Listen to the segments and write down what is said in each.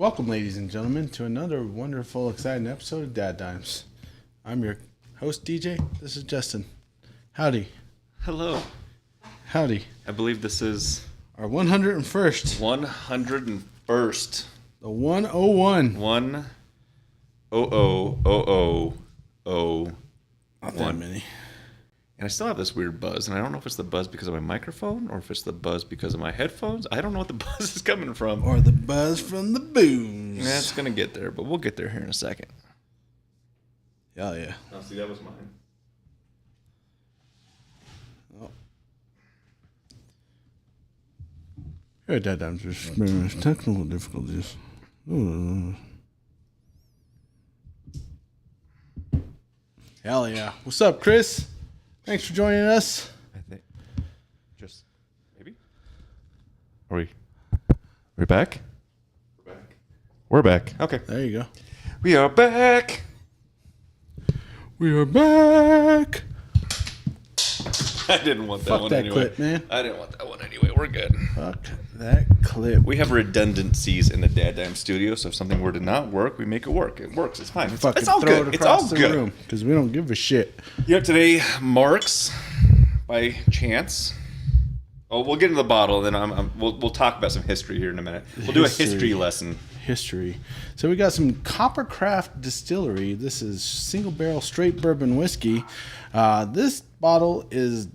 Welcome, ladies and gentlemen, to another wonderful, exciting episode of DadDimes. I'm your host, DJ. This is Justin. Howdy. Hello. Howdy. I believe this is Our 101st. 101st. The 101. 1000001. Not that many. And I still have this weird buzz, and I don't know if it's the buzz because of my microphone or if it's the buzz because of my headphones. I don't know what the buzz is coming from. Or the buzz from the booze. Yeah, it's going to get there, but we'll get there here in a second. Hell yeah. Oh, see, that was mine. Oh. Here at DadDimes, we're experiencing technical difficulties. Hell yeah. What's up, Chris? Thanks for joining us. I think just maybe. Are we back? We're back. Okay. There you go. We are back. We are back. I didn't want that Fuck one that anyway. clip, man. I didn't want that one anyway. We're good. Fuck that clip. We have redundancies in the DadDimes studio, so if something were to not work, we make it work. It works. It's fine. Fucking It's all throw good. it It's all across the good. room because we don't give a shit. Yeah, today marks by chance. Oh, we'll get into the bottle, and then we'll talk about some history here in a minute. We'll do a history lesson. History. So we got some Coppercraft Distillery. This is single barrel straight bourbon whiskey. This bottle is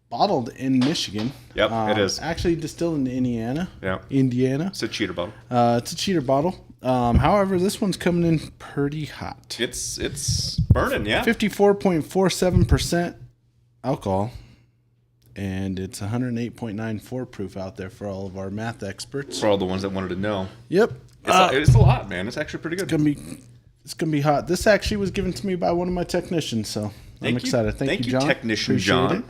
bottled in Michigan. Yep, it is. Actually distilled in Indiana. Yeah. Indiana. It's a cheater bottle. It's a cheater bottle. However, this one's coming in pretty hot. It's burning, yeah. 54.47% alcohol. And it's 108.94 proof out there for all of our math experts. For all the ones that wanted to know. Yep. It's a lot, man. It's actually pretty good. It's gonna be hot. This actually was given to me by one of my technicians, so I'm excited. Thank you, John. Technician John.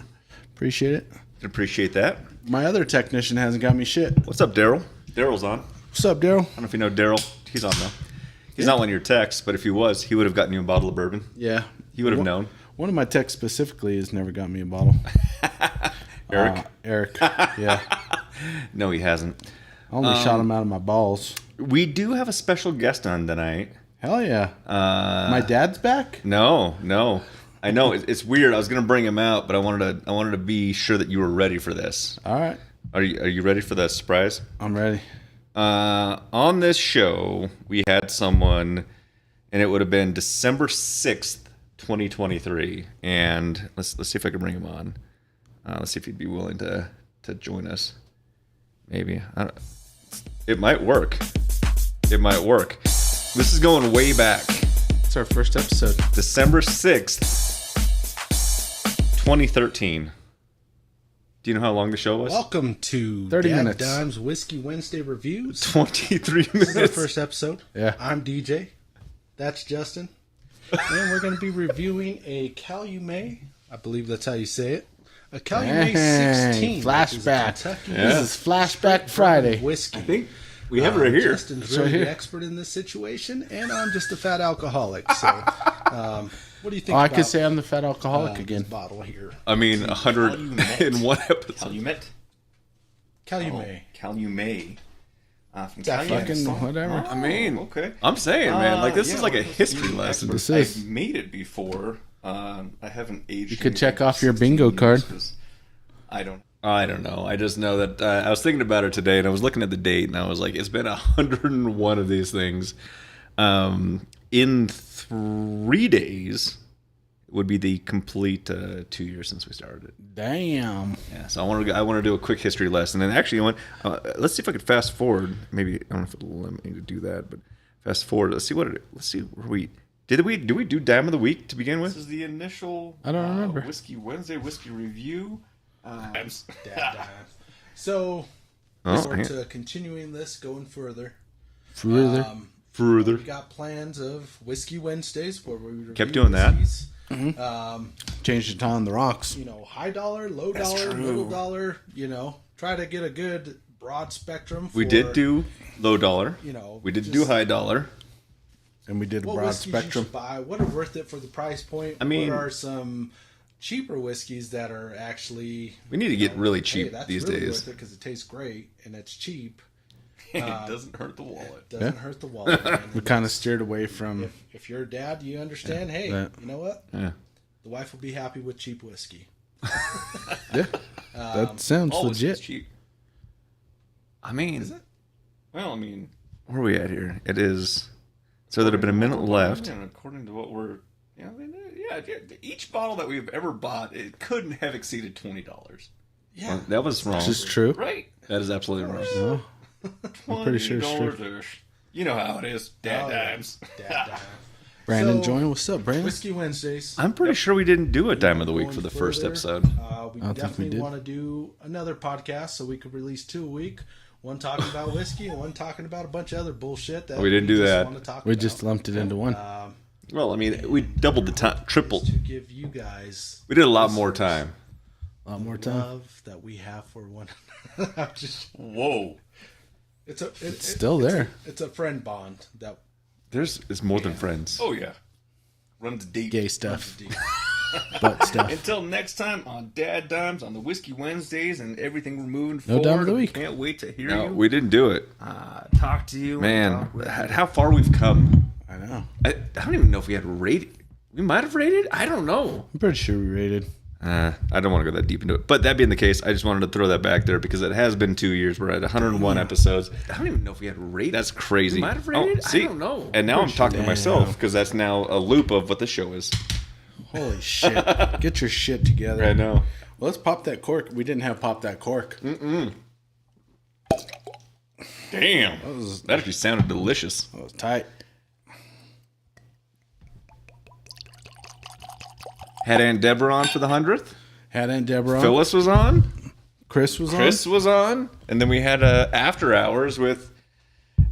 Appreciate it. Appreciate that. My other technician hasn't got me shit. What's up, Daryl? Daryl's on. What's up, Daryl? I don't know if you know Daryl. He's on though. He's not one of your texts, but if he was, he would have gotten you a bottle of bourbon. Yeah. He would have known. One of my techs specifically has never got me a bottle. Eric? Eric. Yeah. No, he hasn't. I only shot him out of my balls. We do have a special guest on tonight. Hell yeah. My dad's back? No. I know it's weird. I was gonna bring him out, but I wanted to be sure that you were ready for this. All right. Are you ready for the surprise? I'm ready. On this show, we had someone, and it would have been December 6th, 2023. And let's see if I can bring him on. Let's see if he'd be willing to join us. Maybe. It might work. This is going way back. It's our first episode. December 6th, 2013. Do you know how long the show was? Welcome to 30 minutes. DadDimes Whiskey Wednesday Reviews. 23 This is our minutes. first episode. Yeah. I'm DJ. That's Justin. And we're going to be reviewing a Calumet. I believe that's how you say it. A Calumet 16. Flashback. Kentucky This is Flashback Friday. whiskey. I think we have it right here. Justin's right really here. the expert in this situation, and I'm just a fat alcoholic. So, what do you think Oh, I about could say I'm the fat alcoholic again. this bottle here? I mean, 101 episodes. Calumet. Calumet. Calumet. From Definitely. Calumet. Fucking whatever. I mean, Okay. I'm saying, man, like this Yeah, is like a well, history you're lesson. expert. This is. I've made it before. I haven't aged. You could anything check for off your 16 bingo years card. 'cause I don't. I don't know. I just know that I was thinking about it today, and I was looking at the date, and I was like, it's been 101 of these things. In 3 days would be the complete 2 years since we started it. Damn. Yeah, so I want to do a quick history lesson, and actually, let's see if I could fast forward. Maybe I don't know if it'll let me to do that, but fast forward. Let's see where we do Dime of the Week to begin This with. is the initial. I don't remember. Whiskey Wednesday whiskey review. DadDimes. So, Oh, sort yeah. to continuing this, going further. Further. Further. We got plans of Whiskey Wednesdays where we review Kept doing that. whiskeys. Changed it on the rocks. You know, high dollar, low dollar, middle dollar. You know, try to get a good broad spectrum. For, We did do low dollar. You know, We did just do high dollar. And we did a what broad whiskeys spectrum. you should buy. What are worth it for the price point? I mean- what are some cheaper whiskeys that are actually We need to get really cheap hey, that's these really days. worth it because it tastes great and it's cheap. It doesn't hurt the wallet. Doesn't hurt the wallet. Man. We kind of steered away from If you're a dad, you understand. Hey, that. you know what? Yeah. The wife will be happy with cheap whiskey. yeah. That sounds All whiskey's legit. cheap. I mean, Is it? Well, I mean, where are we at here? It is. So there'd have been a minute left. And according to what we're, yeah, each bottle that we've ever bought, it couldn't have exceeded $20. Yeah. Well, that was wrong. This is true. Right? That is absolutely wrong. No, I'm pretty sure it's true. $20-ish. You know how it is. DadDimes. Dad. Brandon, So, join. What's up, Brandon? Whiskey Wednesdays. I'm pretty sure we didn't do a dime of the week Going for the first further, episode. We don't think we definitely did. want to do another podcast so we could release 2 a week. One talking about whiskey and one talking about a bunch of other bullshit that We didn't do just that. want to talk We about. just lumped it into one. Well, I mean, we doubled the time, tripled. to give you guys We did a lot more time. A lot more time. love that we have for one another. I'm just- Whoa. it's Still there. It's a friend bond that It's more than friends. Oh, yeah. Runs deep. Gay stuff, deep. butt stuff. Until next time on DadDimes on the Whiskey Wednesdays and everything we're moving No forward. dime of the week. Can't wait to hear No, you. we didn't do it. Talk to you. Man, how far we've come. I know. I don't even know if we had rated. We might have rated. I don't know. I'm pretty sure we rated. I don't want to go that deep into it. But that being the case, I just wanted to throw that back there because it has been 2 years. We're at 101 episodes. I don't even know if we had rated. That's crazy. We might have rated? See, I don't know. And now I'm talking to Damn. myself because that's now a loop of what the show is. Holy shit. Get your shit together. I know. Well, let's pop that cork. We didn't have pop that cork. Damn. That actually sounded delicious. That was tight. Had Aunt Deborah on for the 100th. Had Aunt Deborah on. Phyllis was on. Chris was Chris on. was on. And then we had after hours with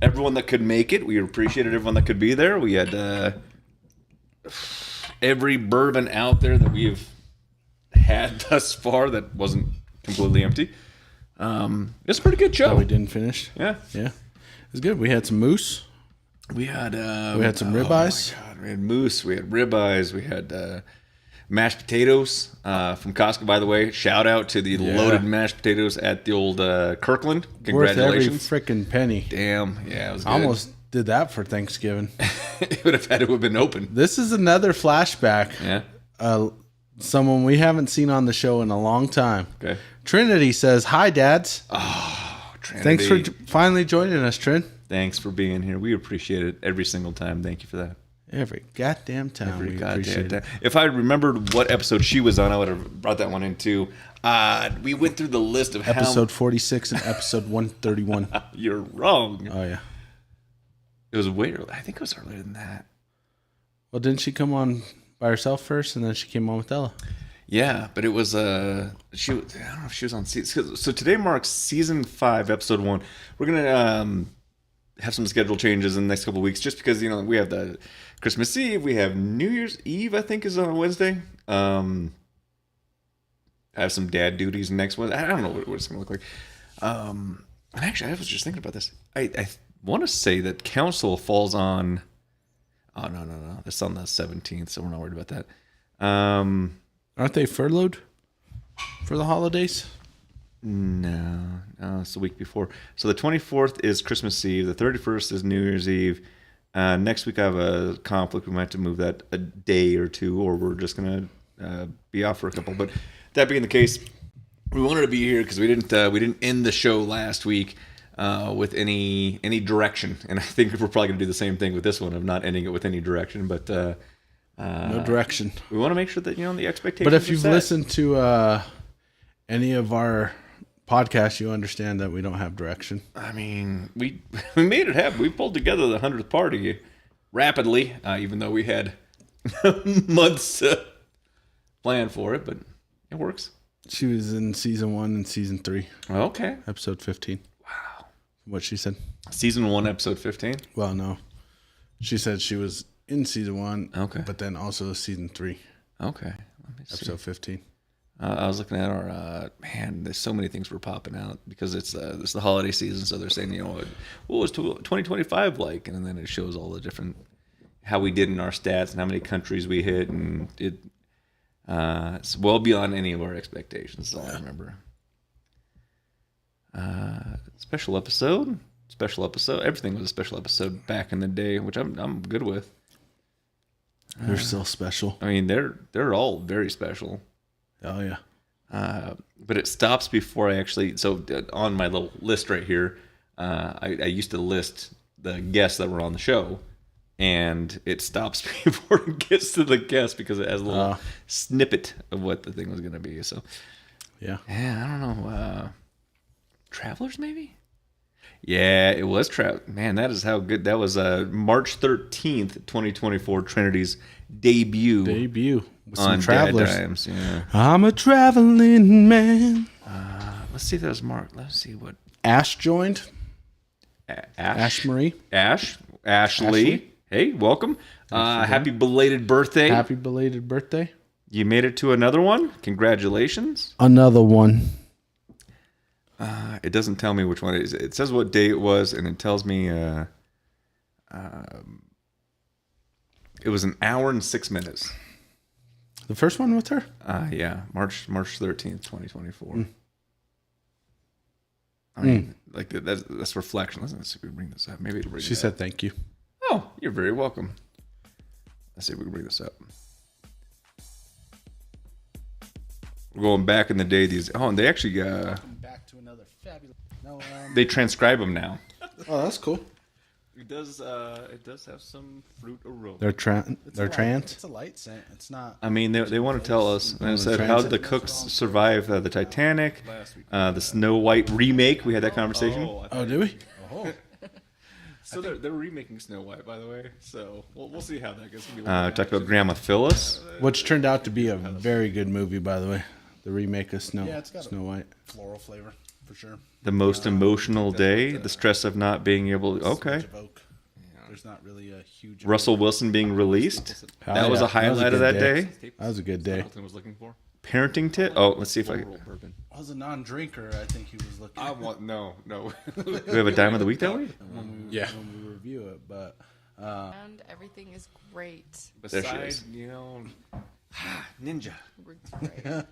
everyone that could make it. We appreciated everyone that could be there. We had every bourbon out there that we've had thus far that wasn't completely empty. It's a pretty good show. That we didn't finish. Yeah. Yeah. It was good. We had some moose. We had some ribeyes. Oh my God. We had moose. We had ribeyes. We had mashed potatoes from Costco. By the way, shout out to the loaded mashed potatoes at the old Kirkland. Worth every Congratulations! freaking penny. Damn, yeah, it was good. Almost did that for Thanksgiving. It would have had to have been open. This is another flashback. Yeah. Someone we haven't seen on the show in a long time. Okay. Trinity says, "Hi, dads. Trinity. Thanks for finally joining us, Trin. Thanks for being here. We appreciate it every single time. Thank you for that. Every goddamn time. Every we goddamn appreciate time. it. If I remembered what episode she was on, I would have brought that one in too. We went through the list of Episode 46 and episode 131. how you're wrong. Oh, yeah. It was way early. I think it was earlier than that. Well, didn't she come on by herself first, and then she came on with Ella? Yeah, but it was I don't know if she was on season. So today marks season 5, episode 1. We're gonna have some schedule changes in the next couple of weeks, just because we have the Christmas Eve, we have New Year's Eve. I think is on a Wednesday. I have some dad duties next Wednesday. I don't know what it's gonna look like. And actually, I was just thinking about this. I want to say that council falls on. Oh no! It's on the 17th, so we're not worried about that. Aren't they furloughed for the holidays? No, it's the week before. So the 24th is Christmas Eve. The 31st is New Year's Eve. Next week I have a conflict. We might have to move that a day or two, or we're just gonna be off for a couple. But that being the case, we wanted to be here because we didn't end the show last week with any direction, and I think we're probably gonna do the same thing with this one of not ending it with any direction. But No direction. we want to make sure that the expectations. But if are you've set. listened to any of our podcasts, you understand that we don't have direction. I mean, we made it happen. We pulled together the 100th party rapidly, even though we had months planned for it, but it works. She was in season 1 and season 3, Okay. episode 15. Wow. What she said? Season 1, episode 15. Well, no. She said she was in season 1, Okay. but then also season 3, Okay. Let me see. episode 15. I was looking at our man. There's so many things were popping out because it's the holiday season. So they're saying, what was 2025 like? And then it shows all the different how we did in our stats and how many countries we hit, and it's well beyond any of our expectations. That's all I remember. Special episode special episode. Everything was a special episode back in the day, which I'm good with. They're still special. I mean, they're all very special. Oh yeah. But it stops before I actually. So on my little list right here, I used to list the guests that were on the show, and it stops before it gets to the guest because it has a little snippet of what the thing was going to be. So Yeah. yeah, I don't know. Travelers maybe. Yeah, it was Man, that is how good that was. March 13th, 2024, Trinity's debut With some on travelers. DadDimes. Yeah. I'm a traveling man. Let's see if that was Mark. Let's see what Ash joined. Ash Marie. Ashley. Ashley. Hey, welcome. Happy belated birthday. Happy belated birthday. You made it to another one. Congratulations. Another one. It doesn't tell me which one it is. It says what day it was, and it tells me it was an hour and 6 minutes. The first one with her? Yeah, March 13th, 2024. I mean, like that's reflection. Let's see if we can bring this up. Maybe it'll bring She it said up. thank you. Oh, you're very welcome. Let's see if we can bring this up. We're going back in the day. And they actually Back to another fabulous. No, they transcribe them now. oh, that's cool. It does have some fruit aroma. They're trans. It's a light scent. It's not. I mean, they want to tell us. And it said, how did the cooks survive the Titanic? The Snow White remake. We had that conversation. Oh, do we? So they're remaking Snow White, by the way. So we'll see how that goes. Talked about Grandma Phyllis. Which turned out to be a very good movie, by the way. The remake of Snow White. Floral flavor for sure. The most emotional day. The stress of not being able to. Okay. Of oak. There's not really a huge. Russell Wilson being released. Hell That was yeah. a highlight of good that day. That was a good day. Was looking for parenting tip. Oh, let's see if I As a non-drinker, I think he was looking. I want no. we have a dime of the week that week. Yeah. when we review it, but And everything is great. There she Besides, is. ninja. Great.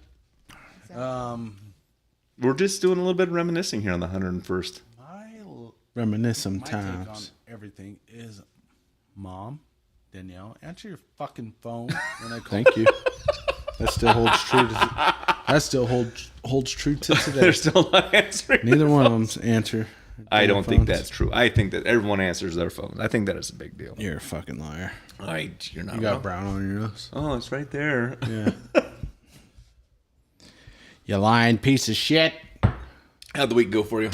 We're just doing a little bit of reminiscing here on the 101st. Reminisce my take on sometimes. everything is, Mom, Danielle, answer your fucking phone when I call. Thank you. That still holds true. That still holds true to today. They're still not answering. Neither one of them's answer. I don't think phones. that's true. I think that everyone answers their phones. I think that is a big deal. You're a fucking liar. You're not You got wrong. brown on your nose. Oh, it's right there. Yeah. You lying piece of shit. How'd the week go for you?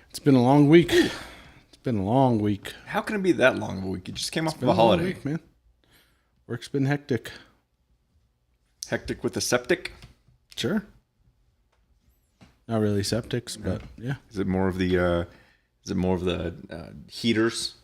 It's been a long week. It's been a long week. How can it be that long of a week? You just came off of Been a a long holiday. week, man. Work's been hectic. Hectic with the septic. Sure. Not really septics, but yeah. Is it more of the heaters?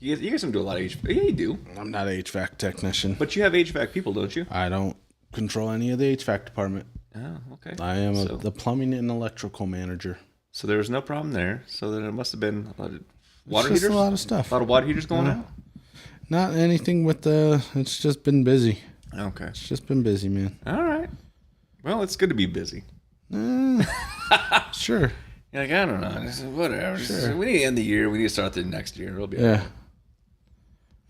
You guys don't do a lot of HVAC. Yeah, you do. I'm not an HVAC technician. But you have HVAC people, don't you? I don't control any of the HVAC department. Oh, okay. I am So- the plumbing and electrical manager. So there was no problem there. So then it must have been a lot of water just heaters. a lot of stuff. A lot of water heaters going out. Not anything with the. It's just been busy. Okay. It's just been busy, man. All right. Well, it's good to be busy. Sure. You're like, I don't know. This is whatever. We need to end the year. We need to start the next year. It'll be Yeah.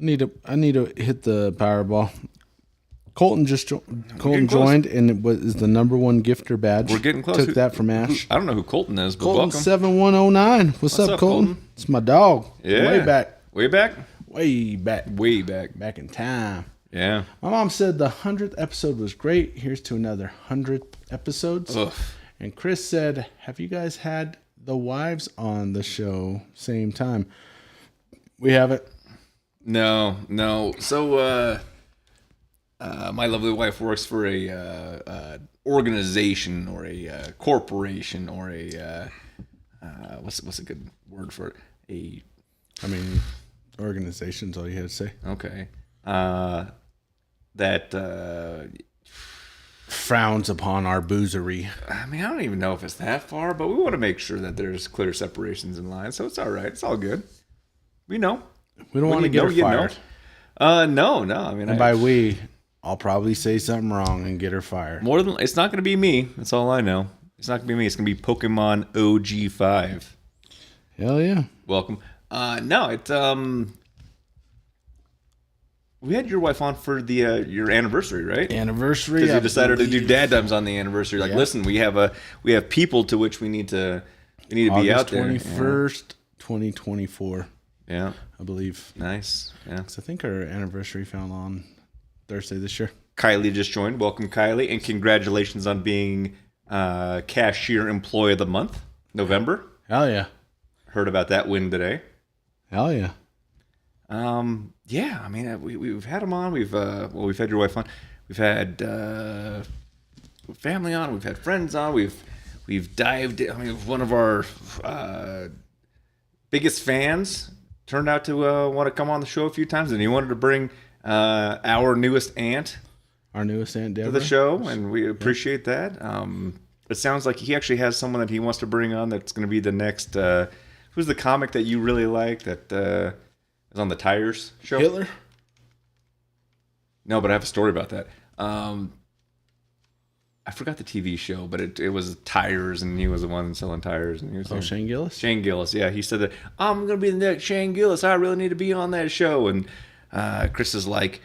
I need to hit the Powerball. Colton joined and is the #1 gifter badge. We're getting close. Took that from Ash. I don't know who Colton is, but Colton welcome. 7109. What's up, Colton? Colton? It's my dog. Yeah. Way back. Way back? Way back. Way back. Back in time. Yeah. My mom said the 100th episode was great. Here's to another 100 episodes. Ugh. And Chris said, have you guys had the wives on the show same time? We haven't. No. So, my lovely wife works for a organization or a corporation or a what's a good word for it? Organization's all you had to say. Okay. That Frowns upon our boozery. I don't even know if it's that far, but we want to make sure that there's clear separations in line. So it's all right. It's all good. We know. We don't When want to you get know, her you know. fired. No. And by we, I'll probably say something wrong and get her fired. more than it's not going to be me. That's all I know. It's not going to be me. It's going to be Pokemon OG5. Hell yeah. Welcome. No, it we had your wife on for the your anniversary, right? Anniversary. Because you I decided to do believe. DadDimes on the anniversary. Like, Yeah. listen, we have people to which we need to be August out there. 21st, 2024, Yeah. I believe. Nice. Yeah. So I think our anniversary fell on Thursday this year. Kylie just joined. Welcome, Kylie, and congratulations on being Cashier Employee of the Month, November. Hell yeah. Heard about that win today. Hell yeah. Yeah, I mean, we've had them on. We've had your wife on. We've had family on. We've had friends on. We've dived in. I mean, one of our biggest fans turned out to want to come on the show a few times, and he wanted to bring our newest aunt Our newest Aunt to Deborah. the show, and we appreciate that. It sounds like he actually has someone that he wants to bring on that's going to be the next. Who's the comic that you really like that is on the Tires show? Hitler? No, but I have a story about that. I forgot the TV show, but it was tires, and he was the one selling tires. And he was Shane Gillis? Shane Gillis, yeah. He said that, I'm going to be the next Shane Gillis. I really need to be on that show. And Chris is like,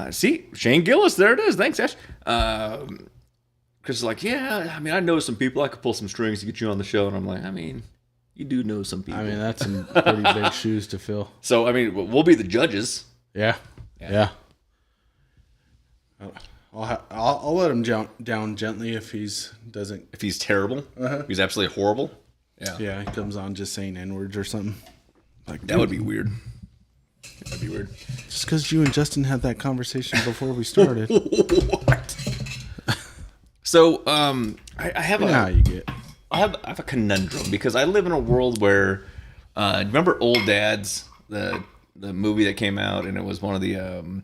see, Shane Gillis, there it is. Thanks, Ash. Chris is like, yeah, I mean, I know some people. I could pull some strings to get you on the show. And I'm like, I mean, you do know some people. I mean, that's some pretty big shoes to fill. So, I mean, we'll be the judges. Yeah. Yeah. I'll let him down gently if he's doesn't. If he's terrible, he's absolutely horrible. Yeah, he comes on just saying N-words or something. Like That would be weird. That'd be weird. just because you and Justin had that conversation before we started. What? So, I have You know how you get. I have a conundrum because I live in a world where, remember Old Dads, the movie that came out, and it was one of the.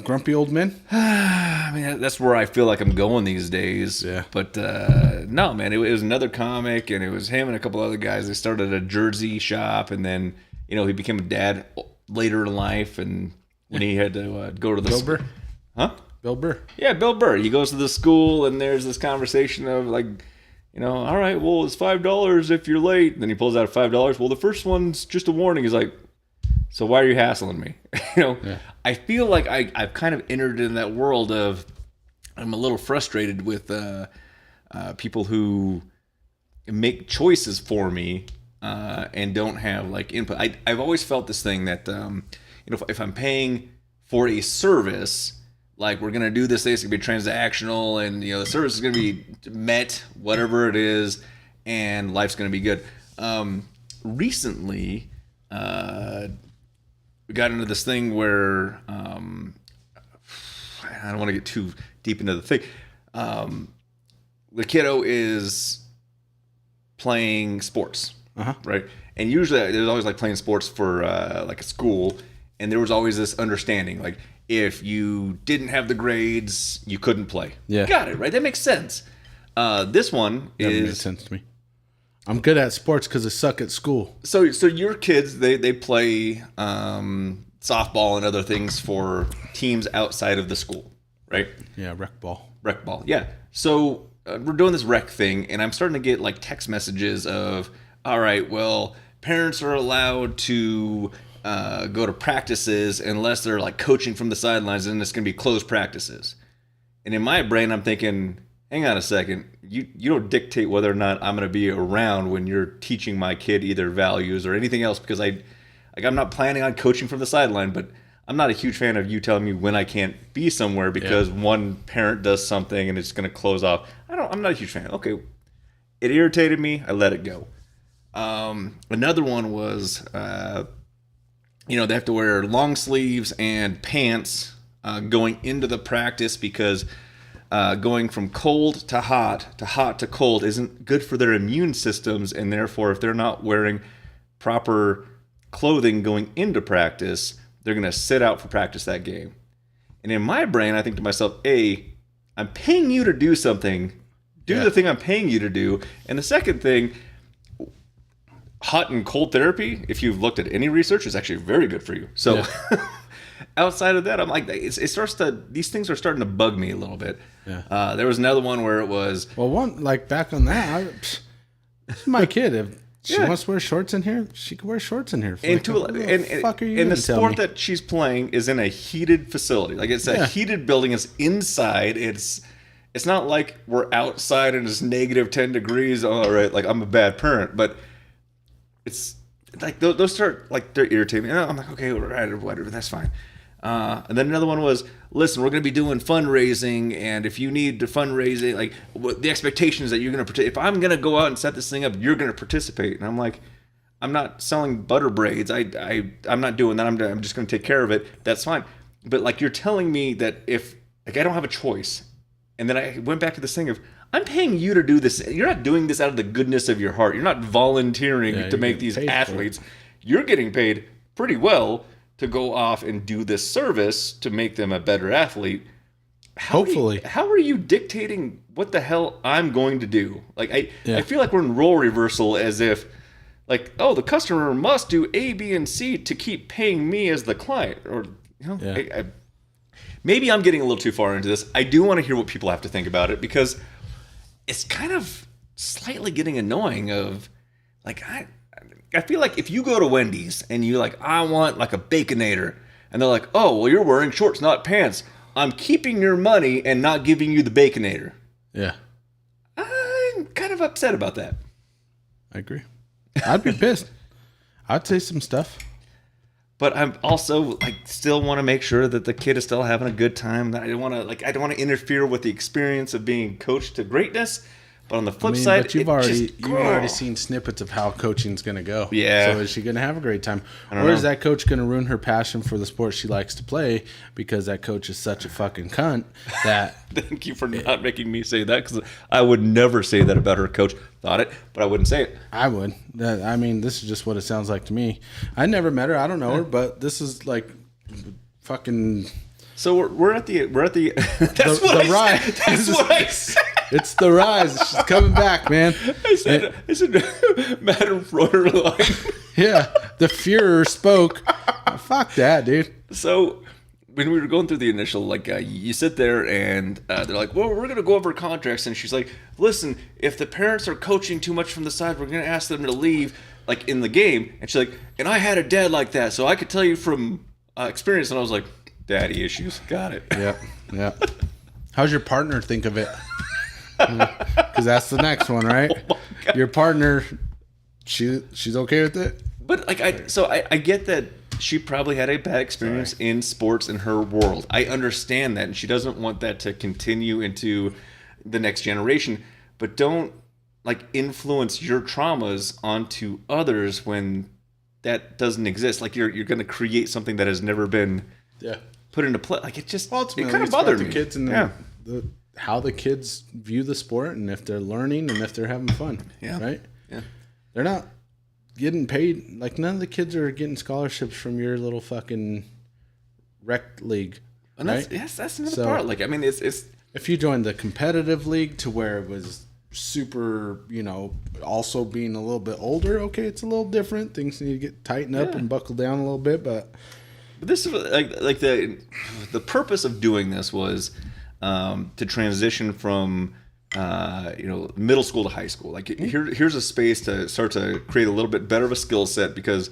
Grumpy old men? I mean, that's where I feel like I'm going these days. Yeah. But no, man, it was another comic, and it was him and a couple other guys. They started a jersey shop, and then he became a dad later in life, and when he had to go to the Bill Burr? Huh? Bill Burr. Yeah, Bill Burr. He goes to the school, and there's this conversation of like, all right, well, it's $5 if you're late. And then he pulls out $5. Well, the first one's just a warning. He's like, so why are you hassling me? Yeah. I feel like I've kind of entered in that world of I'm a little frustrated with people who make choices for me and don't have like input. I've always felt this thing that if I'm paying for a service, like we're gonna do this, it's gonna be transactional, and the service is gonna be met, whatever it is, and life's gonna be good. Recently, we got into this thing where I don't want to get too deep into the thing. The kiddo is playing sports, right? And usually there's always like playing sports for like a school, and there was always this understanding, like if you didn't have the grades, you couldn't play. Yeah. Got it, right? That makes sense. This one That made is sense to me. I'm good at sports because I suck at school. so your kids they play softball and other things for teams outside of the school, right? Yeah, rec ball. Rec ball, yeah. So we're doing this rec thing, and I'm starting to get like text messages of, all right, well, parents are allowed to go to practices unless they're like coaching from the sidelines, and it's going to be closed practices. And in my brain, I'm thinking, hang on a second, you don't dictate whether or not I'm going to be around when you're teaching my kid either values or anything else, because I'm not planning on coaching from the sideline, but I'm not a huge fan of you telling me when I can't be somewhere because one parent does something and it's going to close off. I'm not a huge fan. Okay, it irritated me. I let it go. Another one was, they have to wear long sleeves and pants going into the practice because going from cold to hot to cold isn't good for their immune systems, and therefore if they're not wearing proper clothing going into practice, they're going to sit out for practice that game. And in my brain, I think to myself, I'm paying you to do something. Do the thing I'm paying you to do. And the second thing, hot and cold therapy, if you've looked at any research, is actually very good for you. So outside of that, I'm like, these things are starting to bug me a little bit. Yeah. There was another one where it was, Well, back on that, this is my kid. She wants to wear shorts in here. She can wear shorts in here. And the sport that she's playing is in a heated facility. Like it's a heated building. It's inside. It's not like we're outside and it's negative 10 degrees. All right, like I'm a bad parent, but it's like those start like they're irritating. I'm like, okay, whatever, that's fine. And then another one was, listen, we're going to be doing fundraising, and if you need the fundraising, like the expectation is that you're going to participate. If I'm going to go out and set this thing up, you're going to participate. And I'm like, I'm not selling butter braids. I'm not doing that. I'm just going to take care of it. That's fine. But like you're telling me that if like I don't have a choice, and then I went back to this thing of I'm paying you to do this. You're not doing this out of the goodness of your heart. You're not volunteering to make these athletes. You're getting paid pretty well to go off and do this service to make them a better athlete. Hopefully. How are you dictating what the hell I'm going to do? Like I feel like we're in role reversal as if like, oh, the customer must do A, B, and C to keep paying me as the client. Or maybe I'm getting a little too far into this. I do want to hear what people have to think about it because it's kind of slightly getting annoying of like I feel like if you go to Wendy's and you like, I want like a Baconator, and they're like, oh, well, you're wearing shorts, not pants. I'm keeping your money and not giving you the Baconator. Yeah. I'm kind of upset about that. I agree. I'd be pissed. I'd say some stuff. But I'm also like still want to make sure that the kid is still having a good time. I don't want to interfere with the experience of being coached to greatness. But on the flip side, but you've already seen snippets of how coaching's going to go. Yeah. So is she going to have a great time, or is that coach going to ruin her passion for the sport she likes to play because that coach is such a fucking cunt that? Thank you for not making me say that because I would never say that about her coach. Thought it, but I wouldn't say it. I would. I mean, this is just what it sounds like to me. I never met her. I don't know her, but this is like fucking. So we're at the that's what I said. It's the rise. She's coming back, man. I said Madam Fräulein. Yeah, the Führer spoke. Fuck that, dude. So when we were going through the initial, like, you sit there and they're like, well, we're going to go over contracts. And she's like, listen, if the parents are coaching too much from the side, we're going to ask them to leave, like, in the game. And she's like, and I had a dad like that, so I could tell you from experience. And I was like, daddy issues. Got it. Yeah. How's your partner think of it? Because that's the next one, right? Oh your partner, she's okay with it? But, like, I get that she probably had a bad experience in sports in her world. I understand that, and she doesn't want that to continue into the next generation. But don't like influence your traumas onto others when that doesn't exist. Like you're going to create something that has never been put into play. Like it just it kind of bothered me. The kids and how the kids view the sport and if they're learning and if they're having fun. Yeah. Right. Yeah. They're not getting paid. Like none of the kids are getting scholarships from your little fucking rec league. And that's another part. Like I mean, it's if you joined the competitive league to where it was super, also being a little bit older, okay, it's a little different. Things need to get tightened up and buckle down a little bit, but this is like the purpose of doing this was to transition from middle school to high school. Like here's a space to start to create a little bit better of a skill set because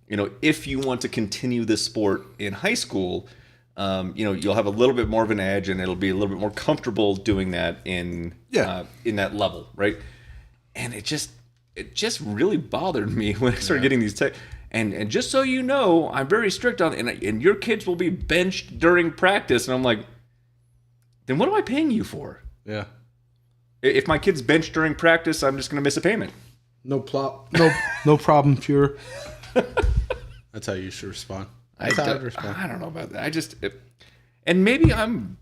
if you want to continue this sport in high school, you'll have a little bit more of an edge and it'll be a little bit more comfortable doing that in that level, right? And it just really bothered me when I started getting these texts. And just so you know, I'm very strict on and your kids will be benched during practice. And I'm like, then what am I paying you for? Yeah. If my kid's benched during practice, I'm just going to miss a payment. No problem, Führer. That's how you should respond. I don't know about that. And maybe I'm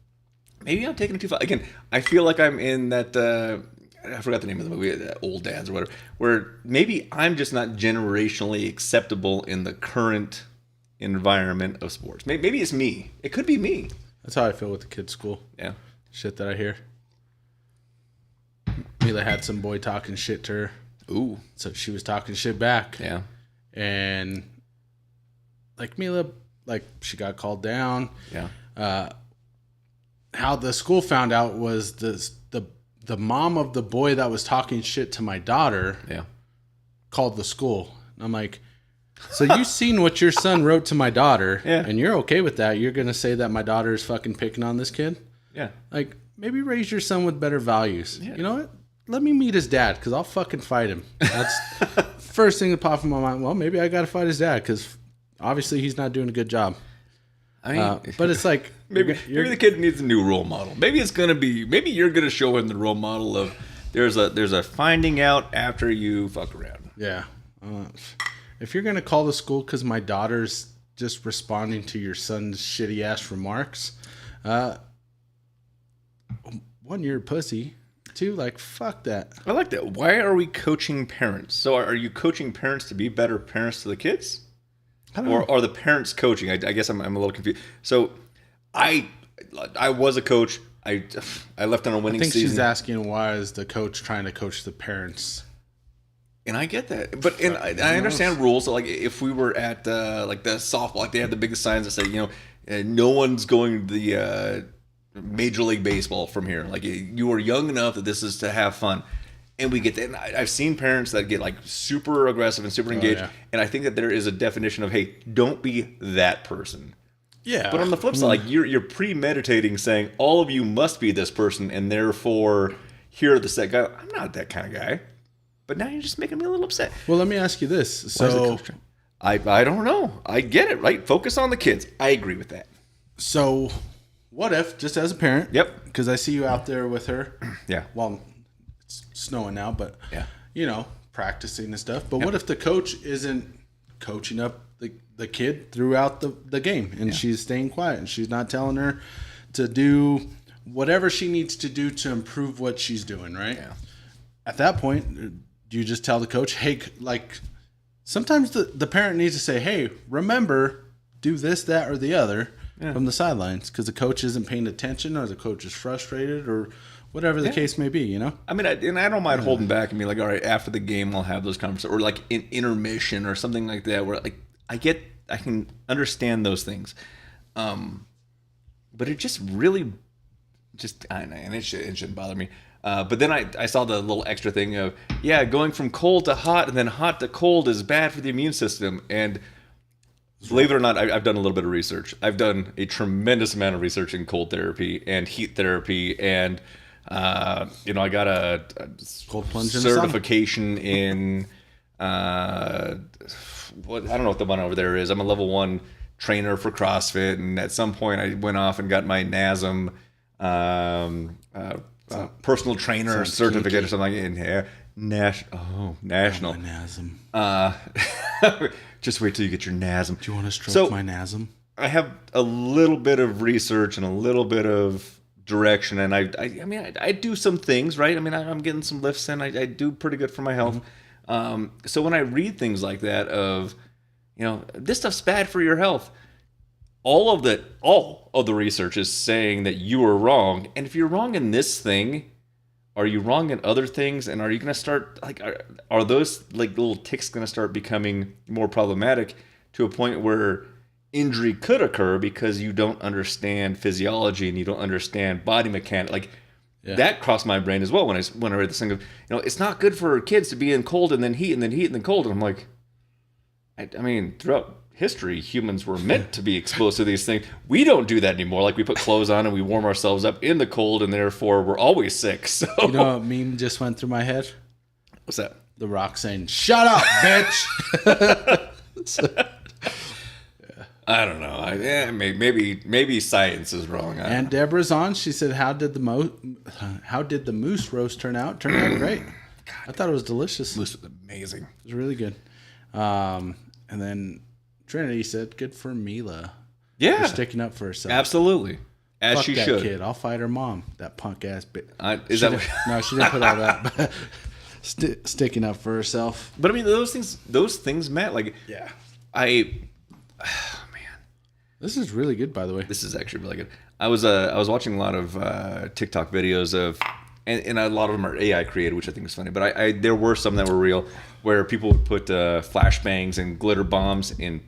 taking it too far. Again, I feel like I'm in that. I forgot the name of the movie, Old Dads or whatever. Where maybe I'm just not generationally acceptable in the current environment of sports. Maybe it's me. It could be me. That's how I feel with the kids' school. Yeah. Shit that I hear. Mila had some boy talking shit to her. Ooh. So she was talking shit back. Yeah. And like Mila, like she got called down. Yeah. How the school found out was the mom of the boy that was talking shit to my daughter. Yeah. called the school. And I'm like, so you've seen what your son wrote to my daughter, and you're okay with that. You're going to say that my daughter is fucking picking on this kid? Yeah. Like, maybe raise your son with better values. Yeah. You know what? Let me meet his dad, because I'll fucking fight him. That's first thing that popped in my mind. Well, maybe I got to fight his dad, because obviously he's not doing a good job. I mean, but it's like... maybe the kid needs a new role model. Maybe you're going to show him the role model of there's a finding out after you fuck around. Yeah. If you're going to call the school because my daughter's just responding to your son's shitty ass remarks, one, you're a pussy. Two, like, fuck that. I like that. Why are we coaching parents? So are you coaching parents to be better parents to the kids? Or are the parents coaching? I guess I'm a little confused. So I was a coach. I left on a winning season. She's asking why is the coach trying to coach the parents? And I get that, but I understand rules. So like if we were at like the softball, like they have the biggest signs that say, no one's going to the Major League Baseball from here. Like you are young enough that this is to have fun, and we get that. And I've seen parents that get like super aggressive and super engaged, and I think that there is a definition of, hey, don't be that person. Yeah. But on the flip side, like you're premeditating, saying all of you must be this person, and therefore here are the set guy. I'm not that kind of guy. But now you're just making me a little upset. Well, let me ask you this. So I don't know. I get it, right? Focus on the kids. I agree with that. So what if, just as a parent, Yep. because I see you out there with her. Yeah. Well, it's snowing now, but, yeah, you know, practicing and stuff. But what if the coach isn't coaching up the kid throughout the game, and she's staying quiet, and she's not telling her to do whatever she needs to do to improve what she's doing, right? Yeah. At that point, do you just tell the coach, hey, like, sometimes the parent needs to say, hey, remember, do this, that, or the other from the sidelines, because the coach isn't paying attention, or the coach is frustrated, or whatever the case may be, you know? I mean, I don't mind holding back and being like, all right, after the game, I'll have those conversations, or like in intermission or something like that, where like I can understand those things. But it just really, and it shouldn't bother me. But then I saw the little extra thing of, going from cold to hot and then hot to cold is bad for the immune system. And believe it or not, I've done a little bit of research. I've done a tremendous amount of research in cold therapy and heat therapy. And, I got a cold plunge certification in, I don't know what the one over there is. I'm a level 1 trainer for CrossFit. And at some point I went off and got my NASM, personal trainer certificate kinky. Or something like that. National. NASM. Just wait till you get your NASM. Do you want to stroke my NASM? I have a little bit of research and a little bit of direction, and I do some things, right? I mean, I'm getting some lifts in. I do pretty good for my health. Mm-hmm. So when I read things like that of, this stuff's bad for your health, all of the research is saying that you are wrong. And if you're wrong in this thing, are you wrong in other things? And are you going to start, like, are those like little ticks going to start becoming more problematic to a point where injury could occur because you don't understand physiology and you don't understand body mechanics? Like, that crossed my brain as well when I read this thing of, it's not good for kids to be in cold and then heat and then heat and then cold. And I'm like, I mean, throughout history, humans were meant to be exposed to these things. We don't do that anymore. Like, we put clothes on and we warm ourselves up in the cold, and therefore we're always sick. So, you know what meme just went through my head? What's that? The Rock saying, "Shut up, bitch." I don't know. Maybe science is wrong. And Deborah's on. She said, "How did the moose roast turn out? Turned out great. I thought it was delicious. Moose was amazing. It was really good." And then Trinity said, "Good for Mila. Yeah, for sticking up for herself. Absolutely, as Fuck she that should. Kid. I'll fight her mom. That punk ass bitch. No, she didn't put all that. But sticking up for herself. But I mean, those things, Matt. Like, This is really good, by the way. This is actually really good. I was watching a lot of TikTok videos of, and a lot of them are AI created, which I think is funny. But there were some that were real, where people would put flashbangs and glitter bombs in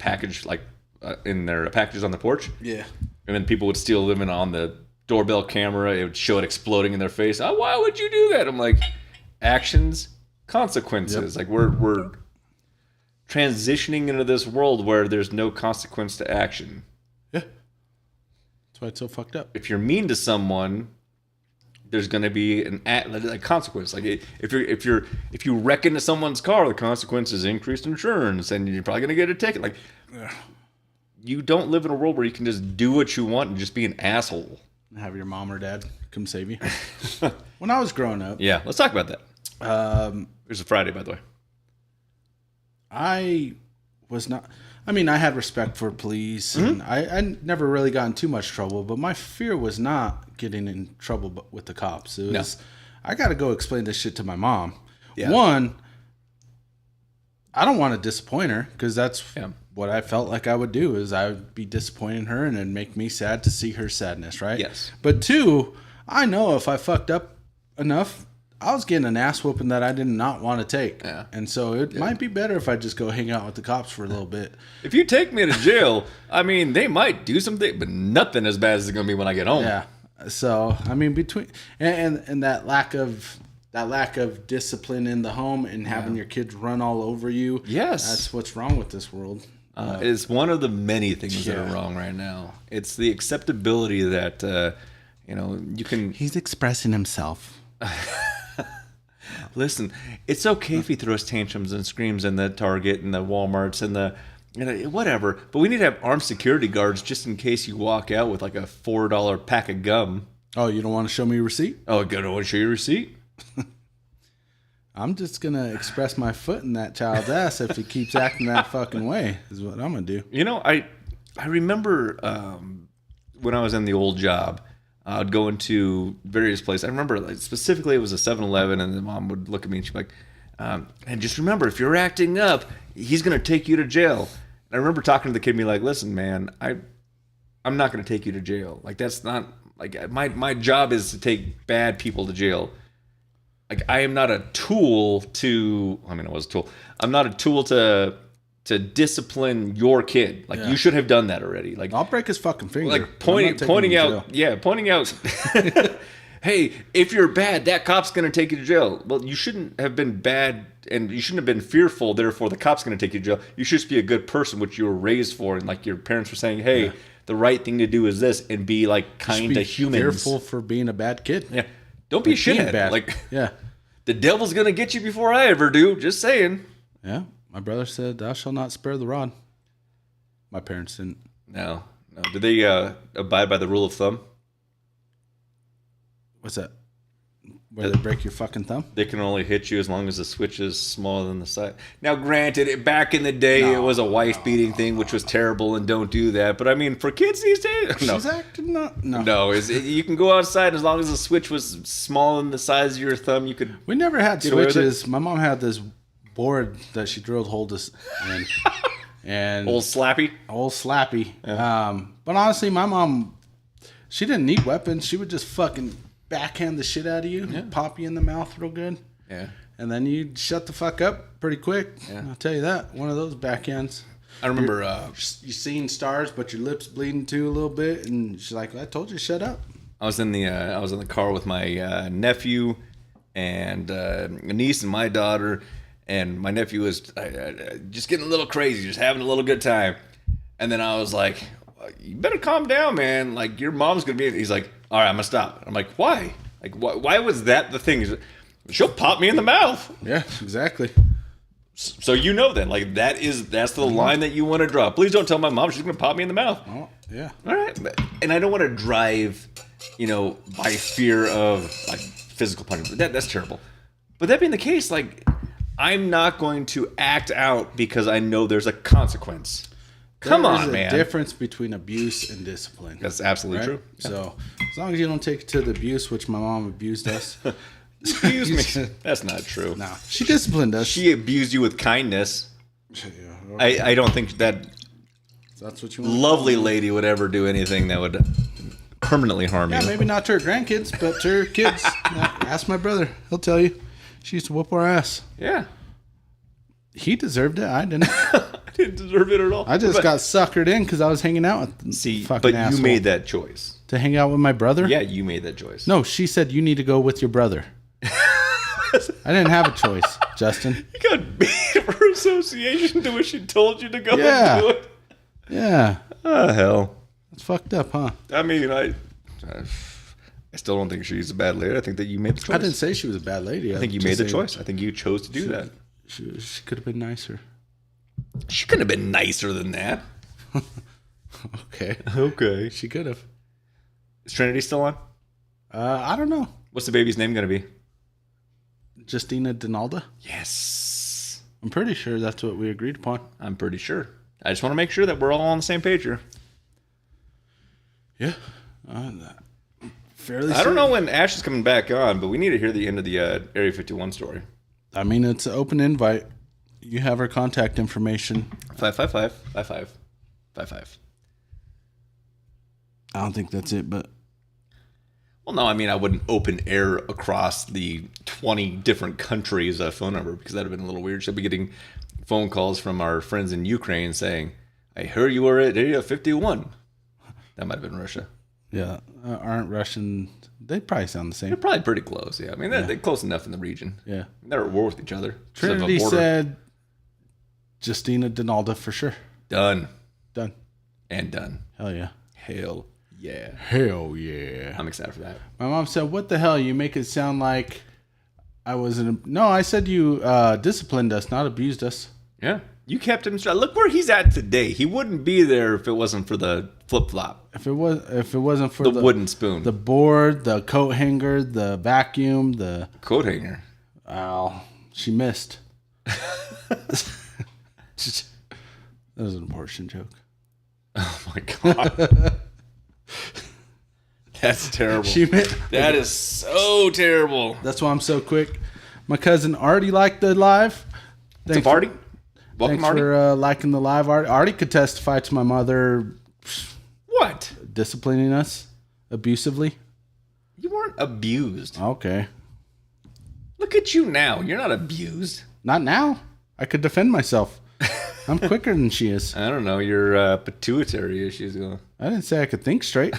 in their packages on the porch. Yeah. And then people would steal them, and on the doorbell camera, it would show it exploding in their face. Oh, why would you do that? I'm like, actions, consequences. Yep. Like we're transitioning into this world where there's no consequence to action. Yeah. That's why it's so fucked up. If you're mean to someone, there's going to be a consequence. Like if you wreck into someone's car, the consequence is increased insurance, and you're probably going to get a ticket. Like, you don't live in a world where you can just do what you want and just be an asshole. Have your mom or dad come save you. When I was growing up, Yeah, let's talk about that. There's a Friday, by the way. I was not. I mean, I had respect for police, and I never really got in too much trouble. But my fear was not getting in trouble with the cops. It was, I got to go explain this shit to my mom. Yeah. One, I don't want to disappoint her, because that's what I felt like I would do. Is I would be disappointing her, and it'd make me sad to see her sadness, right? Yes. But two, I know if I fucked up enough, I was getting an ass whooping that I did not want to take. Yeah. And so it might be better if I just go hang out with the cops for a little bit. If you take me to jail, I mean, they might do something, but nothing as bad as it's going to be when I get home. Yeah. So, I mean, between and that lack of discipline in the home and having your kids run all over you. Yes. That's what's wrong with this world. It's one of the many things that are wrong right now. It's the acceptability that, you can... He's expressing himself. Listen, it's okay if he throws tantrums and screams in the Target and the Walmarts and the whatever, but we need to have armed security guards just in case you walk out with like a $4 pack of gum. Oh, you don't want to show me your receipt? Oh, I don't want to show you your receipt? I'm just going to express my foot in that child's ass if he keeps acting that fucking way, is what I'm going to do. I remember when I was in the old job, I'd go into various places. I remember specifically it was a 7-Eleven, and the mom would look at me and she'd be like, and just remember, if you're acting up, he's going to take you to jail. And I remember talking to the kid and be like, listen, man, I'm not going to take you to jail. Like, that's not, like, my job is to take bad people to jail. Like, I am not a tool to, I mean, I was a tool. I'm not a tool to discipline your kid. Like, you should have done that already. Like, I'll break his fucking finger. like pointing out, hey, if you're bad, that cop's going to take you to jail. Well, you shouldn't have been bad, and you shouldn't have been fearful, therefore the cop's going to take you to jail. You should just be a good person, which you were raised for, and like your parents were saying, hey, the right thing to do is this, and be like kind to humans. Fearful for being a bad kid. Yeah. Don't be a shithead. Bad. Like, yeah. The devil's going to get you before I ever do. Just saying. Yeah. My brother said, thou shalt not spare the rod. My parents didn't. No. Did they abide by the rule of thumb? What's that? Where they break your fucking thumb? They can only hit you as long as the switch is smaller than the side. Now, granted, back in the day, it was a wife-beating thing, which was terrible, and don't do that. But, I mean, for kids these days... No. She's acting not... No. No, you can go outside as long as the switch was smaller than the size of your thumb. You could... We never had switches. My mom had this board that she drilled holes in. And Old Slappy? Old Slappy. Yeah. But honestly, my mom, she didn't need weapons. She would just fucking backhand the shit out of you, pop you in the mouth real good. Yeah. And then you'd shut the fuck up pretty quick. Yeah. I'll tell you that. One of those backhands. I remember... you seen stars, but your lips bleeding too a little bit. And she's like, I told you, shut up. I was in the car with my nephew and a niece and my daughter. And my nephew was just getting a little crazy, just having a little good time. And then I was like, you better calm down, man. Like, your mom's going to be... He's like, all right, I'm going to stop. I'm like, why? Like, why was that the thing? He's like, she'll pop me in the mouth. Yeah, exactly. So you know then, like, that's the line that you want to draw. Please don't tell my mom she's going to pop me in the mouth. Oh, yeah. All right. And I don't want to drive, by fear of, like, physical punishment. That's terrible. But that being the case, like... I'm not going to act out because I know there's a consequence. Come on, man. There's a difference between abuse and discipline. That's absolutely true. Yeah. So, as long as you don't take it to the abuse, which my mom abused us. Excuse me. That's not true. No, she disciplined us. She abused you with kindness. Yeah, okay. I don't think that that's what you want lovely lady would ever do anything that would permanently harm you. Yeah, maybe not to her grandkids, but to her kids. Ask my brother. He'll tell you. She used to whoop our ass. Yeah. He deserved it. I didn't. I didn't deserve it at all. I just got suckered in because I was hanging out with fucking asshole. You made that choice. To hang out with my brother? Yeah, you made that choice. No, she said you need to go with your brother. I didn't have a choice, Justin. You got beat for association to what she told you to go Yeah. and do it. Yeah. Oh, hell. That's fucked up, huh? I mean, I still don't think she's a bad lady. I think that you made the choice. I didn't say she was a bad lady. I think you made the choice. I think you chose to do that. She could have been nicer. She couldn't have been nicer than that. Okay. Okay. She could have. Is Trinity still on? I don't know. What's the baby's name going to be? Justina Donalda? Yes. I'm pretty sure that's what we agreed upon. I'm pretty sure. I just want to make sure that we're all on the same page here. Yeah. Fairly I don't know when Ash is coming back on, but we need to hear the end of the Area 51 story. I mean, it's an open invite. You have her contact information. 555-5555. I don't think that's it, but Well, no, I mean, I wouldn't open air across the 20 different countries a phone number because that would have been a little weird. She'll be getting phone calls from our friends in Ukraine saying, I heard you were at Area 51. That might have been Russia. yeah, aren't Russian? They probably sound the They're same. probably pretty close, yeah. I mean, they're close enough in the region. Yeah. They're at war with each other. Trinity Just have a border. said Justina Donalda for sure. Done. Done. And done. Hell yeah. Hell yeah. Hell yeah. I'm excited for that. My mom said, "What the hell? You make it sound like I wasn't." No, I said you disciplined us, not abused us. Yeah. You kept him straight. Look where he's at today. He wouldn't be there if it wasn't for the flip-flop. If it wasn't for The wooden spoon. the board, the coat hanger, the vacuum, the coat hanger. she missed. That was an abortion joke. Oh my God. That's terrible. She missed. That is so terrible. That's why I'm so quick. My cousin Artie liked the live. It's a party. Welcome, Thanks Marty. for liking the live. Artie could testify to my mother What? disciplining us abusively. You weren't abused. Okay. Look at you now. You're not abused. Not now. I could defend myself. I'm quicker than she is. I don't know. Your pituitary issues going. I didn't say I could think straight.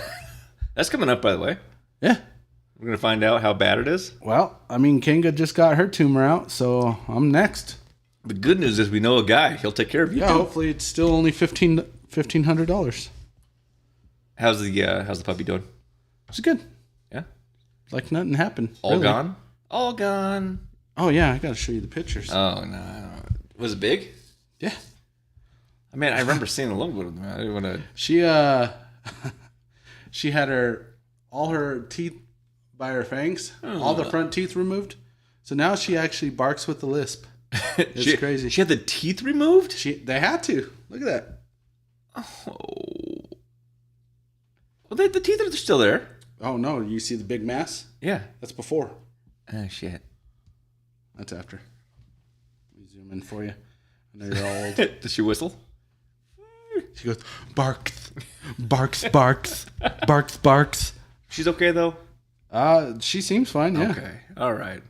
That's coming up, by the way. Yeah. We're going to find out how bad it is. Well, I mean, Kinga just got her tumor out, so I'm next. The good news is we know a guy. He'll take care of you. Yeah, too. hopefully it's still only $1,500. How's the puppy doing? It's good. Yeah. Like nothing happened. All really. gone? All gone. Oh, yeah, I got to show you the pictures. Oh, no. Was it big? Yeah. I mean, I remember seeing a little bit of them. I didn't want to. She had all her teeth by her fangs, all the front teeth removed. So now she actually barks with the lisp. It's crazy. She had the teeth removed? They had to. Look at that. Oh. Well, the teeth are still there. Oh no, you see the big mass? Yeah. That's before. Oh, shit. That's after. Let me zoom in for you. I know you're all old. Does she whistle? She goes, barks, barks, barks, barks, barks. She's okay, though? She seems fine, yeah. Okay. All right.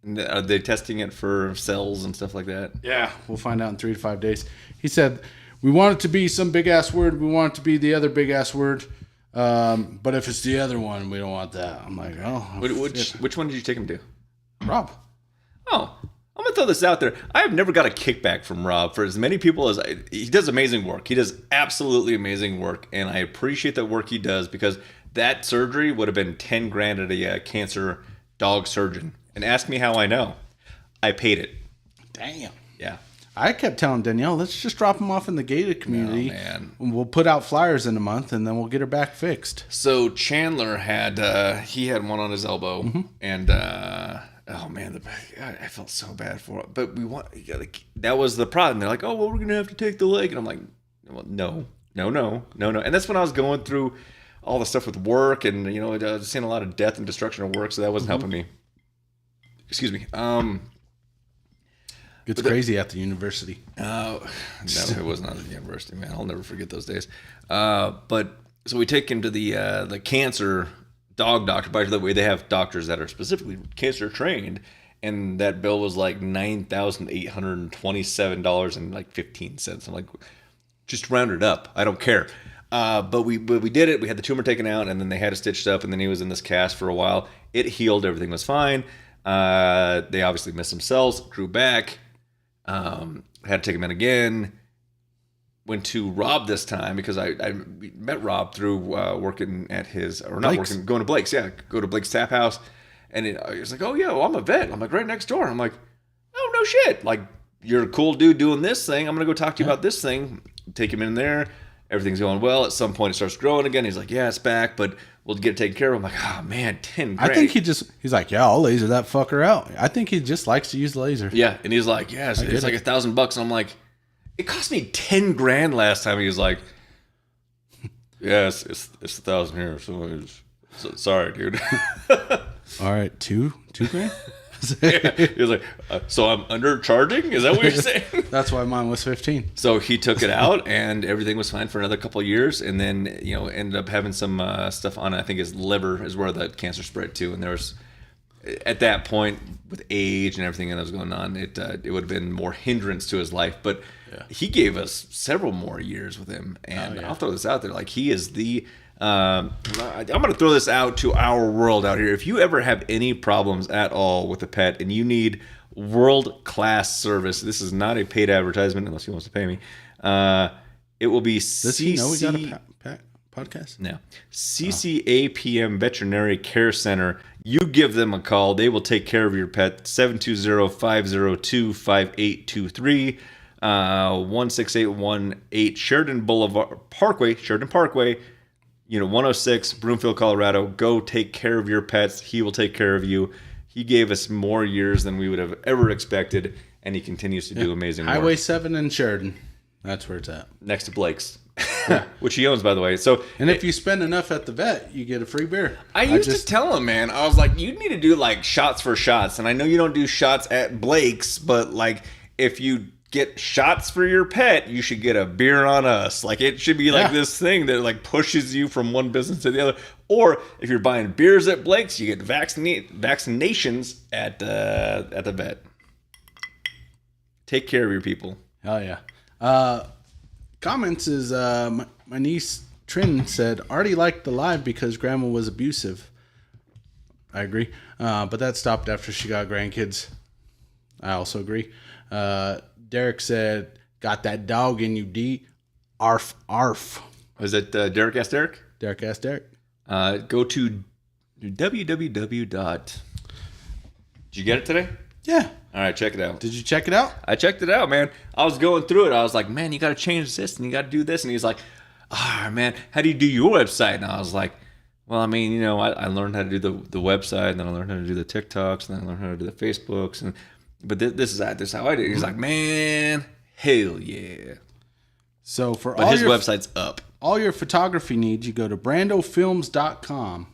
And are they testing it for cells and stuff like that? Yeah, we'll find out in 3 to 5 days. He said, we want it to be some big-ass word. We want it to be the other big-ass word. But if it's the other one, we don't want that. I'm like, oh. Which one did you take him to? Rob. Oh, I'm going to throw this out there. I have never got a kickback from Rob for as many people as he does amazing work. He does absolutely amazing work, and I appreciate the work he does because that surgery would have been $10,000 at a cancer dog surgeon. And ask me how I know. I paid it. Damn. Yeah. I kept telling Danielle, let's just drop him off in the gated community. Oh, man. We'll put out flyers in a month, and then we'll get her back fixed. So Chandler had one on his elbow, and oh man, I felt so bad for it. But that was the problem. They're like, oh well, we're gonna have to take the leg, and I'm like, well, no. And that's when I was going through all the stuff with work, and I was seeing a lot of death and destruction at work, so that wasn't helping me. Excuse me. It's crazy at the university. No, it was not at the university, man. I'll never forget those days. But so we take him to the cancer dog doctor. By the way, they have doctors that are specifically cancer trained, and that bill was like $9,827.15. I'm like, just round it up. I don't care. But we did it. We had the tumor taken out, and then they had it stitched up, and then he was in this cast for a while. It healed. Everything was fine. They obviously missed themselves, grew back, had to take him in again. Went to Rob this time because I met Rob through working at his, or not Blake's. working, going to Blake's. Yeah, go to Blake's Tap House. And he was like, oh, yeah, well, I'm a vet. I'm like, right next door. I'm like, oh, no shit. Like, you're a cool dude doing this thing. I'm going to go talk to you about this thing. Take him in there. Everything's going well. At some point, it starts growing again. He's like, yeah, it's back, but we'll get it taken care of. I'm like, oh, man, 10 grand. I think he's like, yeah, I'll laser that fucker out. I think he just likes to use the laser. Yeah, and he's like, yeah, it's like $1,000. And I'm like, it cost me 10 grand last time. He was like, yeah, it's 1,000 here. So sorry, dude. All right, two grand? Yeah. He was like, so I'm undercharging? Is that what you're saying? That's why mine was 15. So he took it out, and everything was fine for another couple of years, and then ended up having some stuff on. I think his liver is where the cancer spread to, and there was, at that point, with age and everything that was going on, it would have been more hindrance to his life. But he gave us several more years with him, and I'll throw this out there, like he is the. I'm going to throw this out to our world out here. If you ever have any problems at all with a pet and you need world-class service, this is not a paid advertisement unless he wants to pay me. It will be Does he know we got a podcast? No. CCAPM Veterinary Care Center. You give them a call. They will take care of your pet. 720-502-5823. 16818 Sheridan Parkway, 106, Broomfield, Colorado. Go take care of your pets. He will take care of you. He gave us more years than we would have ever expected, and he continues to do amazing work. Highway 7 in Sheridan. That's where it's at. Next to Blake's, which he owns, by the way. So, and if you spend enough at the vet, you get a free beer. I used to tell him, man, I was like, you need to do like shots for shots. And I know you don't do shots at Blake's, but like if you get shots for your pet, you should get a beer on us. Like it should be like this thing that like pushes you from one business to the other. Or if you're buying beers at Blake's, you get vaccinations at the vet. Take care of your people. Hell yeah. Comments is my niece Trin said already liked the live because grandma was abusive. I agree. But that stopped after she got grandkids. I also agree. Derek said, got that dog in you, D. Arf, arf. Was it Derek Ask Derek? Derek Ask Derek. Go to www. Did you get it today? Yeah. All right, check it out. Did you check it out? I checked it out, man. I was going through it. I was like, man, you got to change this and you got to do this. And he's like, man, how do you do your website? And I was like, well, I mean, I learned how to do the website, and then I learned how to do the TikToks, and then I learned how to do the Facebooks, but this is how I did it. He's like, man, hell yeah. So but his website's up. All your photography needs, you go to brandofilms.com.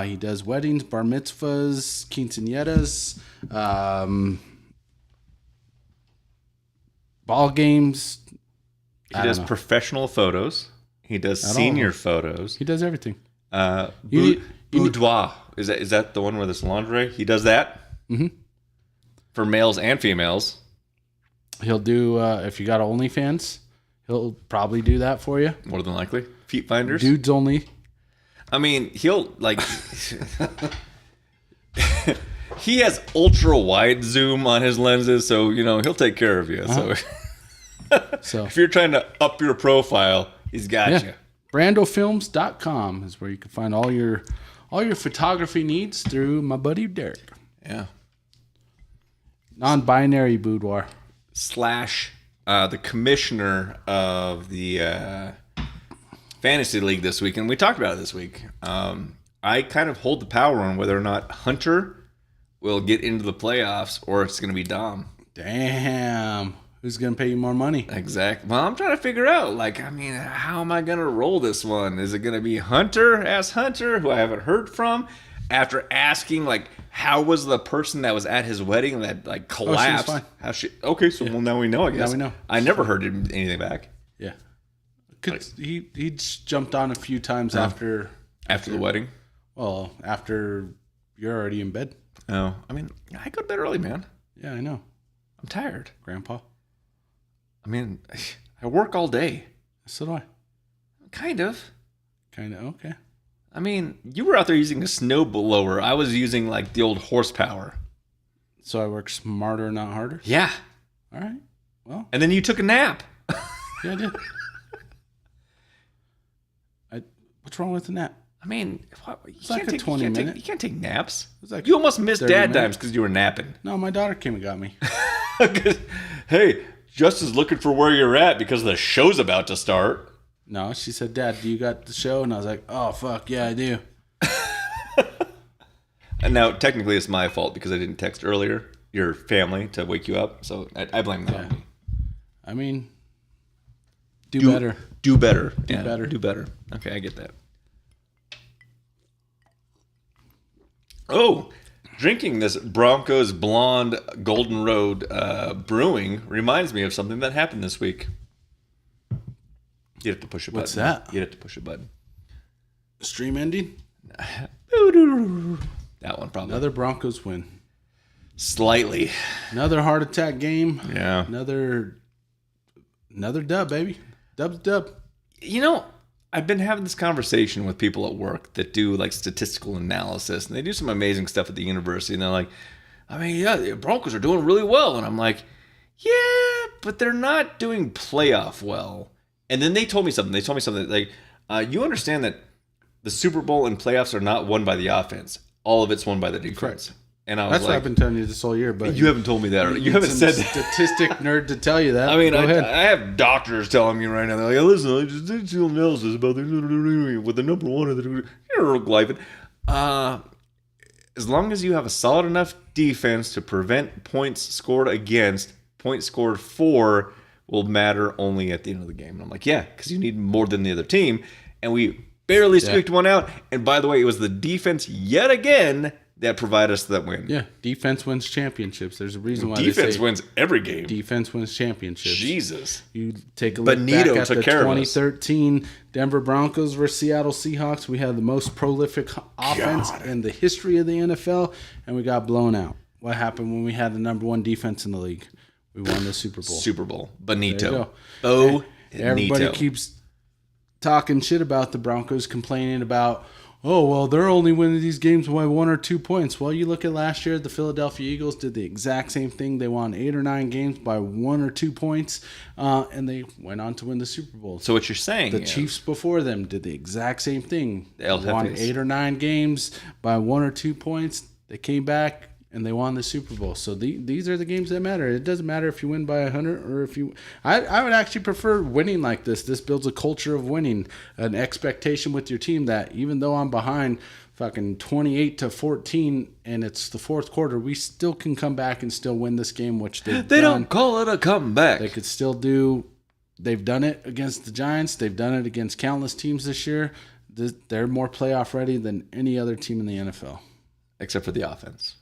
He does weddings, bar mitzvahs, quinceañeras, ball games. He does professional photos. He does senior photos. He does everything. Boudoir. Is that the one where there's lingerie? He does that. Mm-hmm. For males and females. He'll do, if you got OnlyFans, he'll probably do that for you. More than likely. Feet finders. Dudes only. I mean, he'll, like... he has ultra-wide zoom on his lenses, so, he'll take care of you. So if you're trying to up your profile, he's got you. Brandofilms.com is where you can find all your photography needs through my buddy Derek. Yeah. Non-binary boudoir. / the commissioner of the fantasy league this week, and we talked about it this week. I kind of hold the power on whether or not Hunter will get into the playoffs or it's going to be Dom. Damn. Who's going to pay you more money? Exactly. Well, I'm trying to figure out, how am I going to roll this one? Is it going to be Hunter, who I haven't heard from? After asking, how was the person that was at his wedding that, collapsed? Oh, she was fine. Okay, so well, now we know, I guess. Now we know. I never heard anything back. Yeah. He jumped on a few times after the wedding? Well, after you're already in bed. Oh, I mean, I go to bed early, man. Yeah, I know. I'm tired. Grandpa. I mean, I work all day. So do I. Kind of. Okay. I mean, you were out there using a snow blower. I was using like the old horsepower. So I work smarter, not harder? Yeah. All right. Well, And then you took a nap. yeah, I did. What's wrong with the nap? I mean, you like can't a take 20 minute. You can't take naps. was like You almost missed 30 dad minutes. dimes because you were napping. No, my daughter came and got me. Hey, Justin's looking for where you're at because the show's about to start. No, she said, Dad, do you got the show? And I was like, oh, fuck, yeah, I do. And now, technically, it's my fault because I didn't text earlier your family to wake you up. So I blame that on me. I mean, do better. Do better. Better. Do better. Okay, I get that. Oh, drinking this Broncos Blonde Golden Road brewing reminds me of something that happened this week. You have to push a button. What's that? You have to push a button. Stream ending? That one probably. Another Broncos win. Slightly. Another heart attack game. Yeah. Another dub, baby. Dub's dub. You know, I've been having this conversation with people at work that do like statistical analysis, and they do some amazing stuff at the university. And they're like, I mean, yeah, the Broncos are doing really well. And I'm like, yeah, but they're not doing playoff well. And then they told me something. They told me something like, you understand that the Super Bowl and playoffs are not won by the offense. All of it's won by the defense. Correct. And I was That's like, what I've been telling you this whole year. But you haven't told me that. You haven't some said that. statistic nerd to tell you that. I mean, Go ahead. I have doctors telling me right now. They're like, listen, I just did some analysis about with the number one of the life. As long as you have a solid enough defense to prevent points scored against, points scored for will matter only at the end of the game. And I'm like, yeah, because you need more than the other team. And we barely squeaked one out. And by the way, it was the defense yet again that provided us that win. Yeah, defense wins championships. There's a reason why Defense they say wins every game. defense wins championships. Jesus. You take a look Benito back at took the care of us. 2013 Denver Broncos versus Seattle Seahawks. We had the most prolific offense in the history of the NFL, and we got blown out. What happened when we had the number one defense in the league? We won the Super Bowl. Super Bowl. There you Benito. go. Everybody Benito. keeps talking shit about the Broncos, complaining about, oh, well, they're only winning these games by 1 or 2 points. Well, you look at last year, the Philadelphia Eagles did the exact same thing. They won 8 or 9 games by 1 or 2 points, and they went on to win the Super Bowl. So what you're saying The is, Chiefs before them did the exact same thing. They El won Jefes. 8 or 9 games by 1 or 2 points. They came back and they won the Super Bowl. So these are the games that matter. It doesn't matter if you win by 100 or if you... I would actually prefer winning like this. This builds a culture of winning, an expectation with your team that even though I'm behind fucking 28-14 and it's the fourth quarter, we still can come back and still win this game, which they don't call it a comeback. They could still do... They've done it against the Giants. They've done it against countless teams this year. They're more playoff ready than any other team in the NFL. Except for the offense.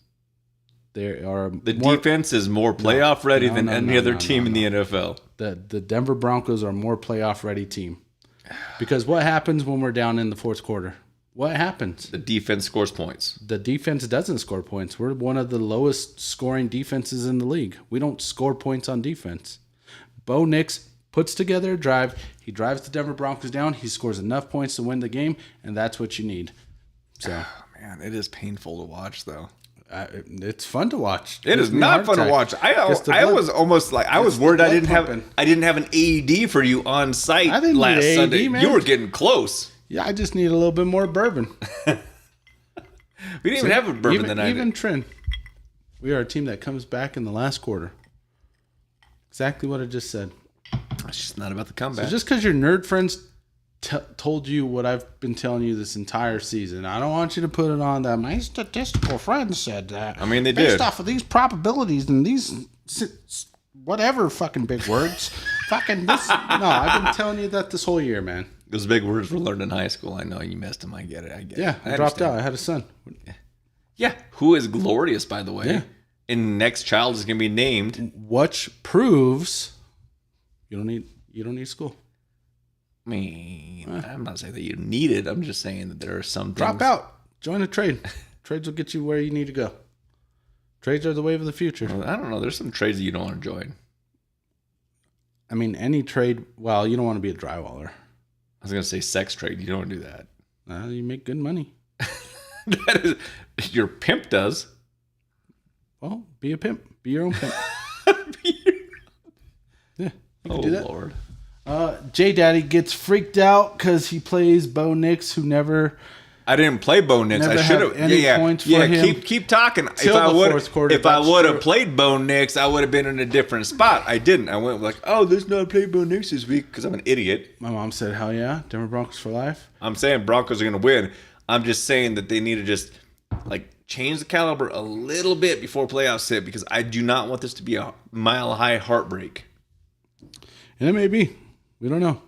They are Defense is more playoff ready than any other team in the NFL. The Denver Broncos are a more playoff ready team. Because what happens when we're down in the fourth quarter? What happens? The defense scores points. The defense doesn't score points. We're one of the lowest scoring defenses in the league. We don't score points on defense. Bo Nix puts together a drive. He drives the Denver Broncos down. He scores enough points to win the game, and that's what you need. So, Man, it is painful to watch, though. it's fun to watch. It is not fun to watch. I was almost like I was worried I didn't have an AED for you on site I didn't last need AED, Sunday. man. You were getting close. Yeah, I just need a little bit more bourbon. We didn't even have a bourbon the night. Even Trin. We are a team that comes back in the last quarter. Exactly what I just said. It's just not about the comeback. So just because your nerd friends told you what I've been telling you this entire season, I don't want you to put it on that my statistical friend said that. I mean, they based did. off of these probabilities and these whatever fucking big words. fucking this. No, I've been telling you that this whole year, man. Those big words were learned in high school. I know you missed them. I get it. Yeah, I dropped out. I had a son. Yeah, who is glorious, by the way. Yeah. And next child is going to be named. Which proves you don't need school. I mean, I'm not saying that you need it. I'm just saying that there are some things. Drop out. Join a trade. Trades will get you where you need to go. Trades are the wave of the future. Well, I don't know. There's some trades that you don't want to join. I mean, any trade. Well, you don't want to be a drywaller. I was going to say sex trade. You don't want to do that. You make good money. That is, your pimp does. Well, be a pimp. Be your own pimp. Yeah, you can do that. Lord. J Daddy gets freaked out because he plays Bo Nix, who never. I didn't play Bo Nix. Never I should had have. any points for him Keep talking. till the fourth quarter. If I That's would have true. played Bo Nix, I would have been in a different spot. I didn't. I went like, oh, let's not play Bo Nix this week because I'm an idiot. My mom said, "Hell yeah, Denver Broncos for life." I'm saying Broncos are going to win. I'm just saying that they need to just like change the caliber a little bit before playoffs hit because I do not want this to be a mile-high heartbreak. And it may be. We don't know.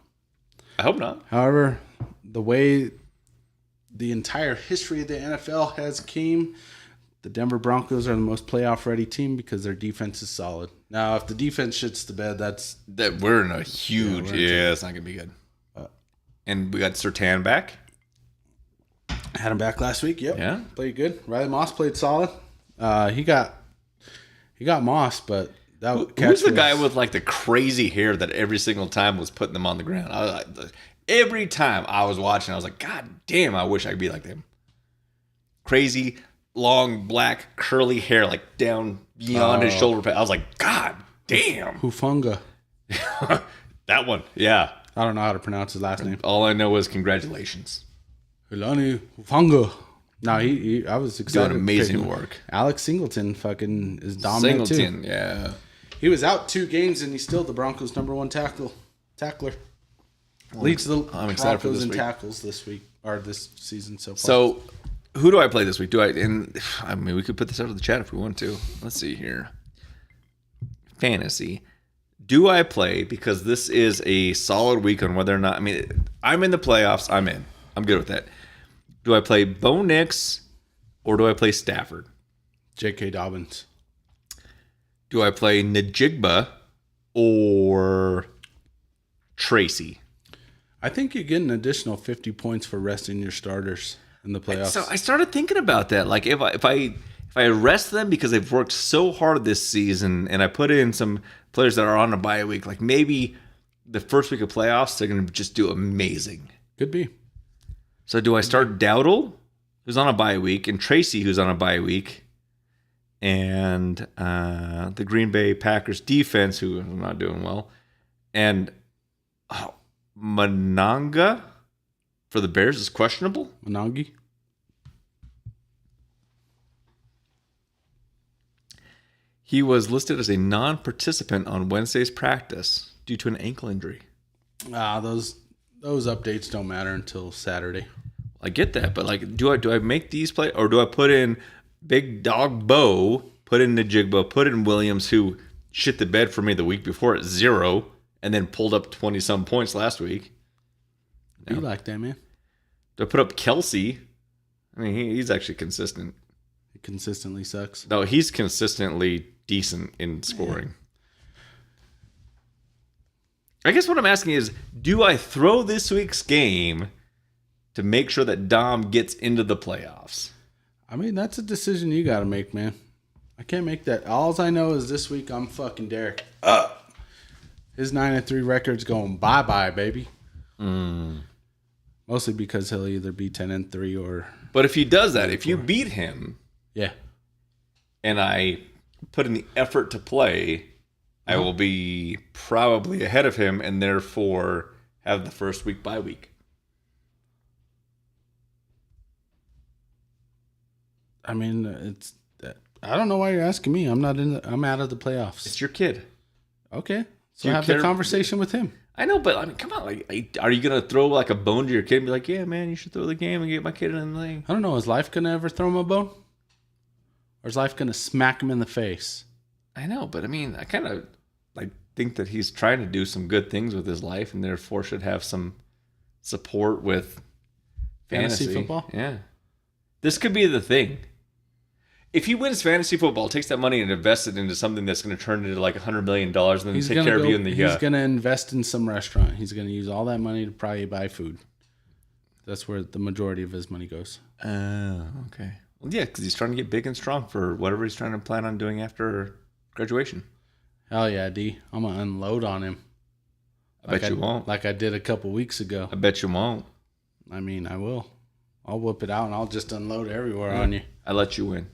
I hope not. However, the way the entire history of the NFL has came, the Denver Broncos are the most playoff-ready team because their defense is solid. Now, if the defense shits the bed, That we're in a huge. Yeah, it's not going to be good. And we got Surtain back. Had him back last week. Yep. Yeah. Played good. Riley Moss played solid. He got Moss, but Who's the guy with like the crazy hair that every single time was putting them on the ground? Every time I was watching, I was like, God damn, I wish I could be like them. Crazy, long, black, curly hair, like down beyond his shoulder pad. I was like, God damn. Hufunga. That one. Yeah. I don't know how to pronounce his last name. All I know is congratulations. Hilani Hufunga. No, I was excited. Doing amazing work. Alex Singleton fucking is dominant Singleton, too. yeah. He was out 2 games and he's still the Broncos' #1 tackler. Leads the I'm excited for Broncos this in week. tackles this week or this season so far. So, who do I play this week? I mean, we could put this out of the chat if we want to. Let's see here. Fantasy. Do I play, because this is a solid week on whether or not, I mean, I'm in the playoffs. I'm in. I'm good with that. Do I play Bo Nix or do I play Stafford? J.K. Dobbins. Do I play Najigba or Tracy? I think you get an additional 50 points for resting your starters in the playoffs. So I started thinking about that. Like if I rest them because they've worked so hard this season, and I put in some players that are on a bye week, like maybe the first week of playoffs they're going to just do amazing. Could be. So do I start Dowdle, who's on a bye week, and Tracy, who's on a bye week, and the Green Bay Packers defense, who are not doing well, and Mananga for the Bears is questionable? Manangi. He was listed as a non-participant on Wednesday's practice due to an ankle injury. Those updates don't matter until Saturday. I get that, but like, do I make these play, or do I put in Big Dog Bo, put in Najigba, put in Williams, who shit the bed for me the week before at 0, and then pulled up 20-some points last week? Be like that, man. Do I put up Kelsey? I mean, he's actually consistent. It consistently sucks. No, he's consistently decent in scoring. I guess what I'm asking is, do I throw this week's game to make sure that Dom gets into the playoffs? I mean, that's a decision you got to make, man. I can't make that. All I know is this week I'm fucking Derek up. His 9-3 record's going bye-bye, baby. Mostly because he'll either be 10-3 or... But if he does that, if you beat him... Yeah. And I put in the effort to play, I will be probably ahead of him and therefore have the first week bye week. I mean, it's... I don't know why you're asking me. I'm not in. I'm out of the playoffs. It's your kid. Okay. So Do you have care- the conversation with him. I know, but I mean, come on. Like, are you going to throw like a bone to your kid and be like, yeah, man, you should throw the game and get my kid in the thing? I don't know. Is life going to ever throw him a bone? Or is life going to smack him in the face? I know, but I mean, I kind of like think that he's trying to do some good things with his life and therefore should have some support with fantasy football? Yeah. This could be the thing. If he wins fantasy football, takes that money and invests it into something that's going to turn into like $100 million and then take care of you in the He's going to invest in some restaurant. He's going to use all that money to probably buy food. That's where the majority of his money goes. Oh, okay. Well, yeah, because he's trying to get big and strong for whatever he's trying to plan on doing after graduation. Hell yeah, D. I'm going to unload on him. I bet you won't. Like I did a couple weeks ago. I bet you won't. I mean, I will. I'll whip it out and I'll just unload everywhere on you. I let you win.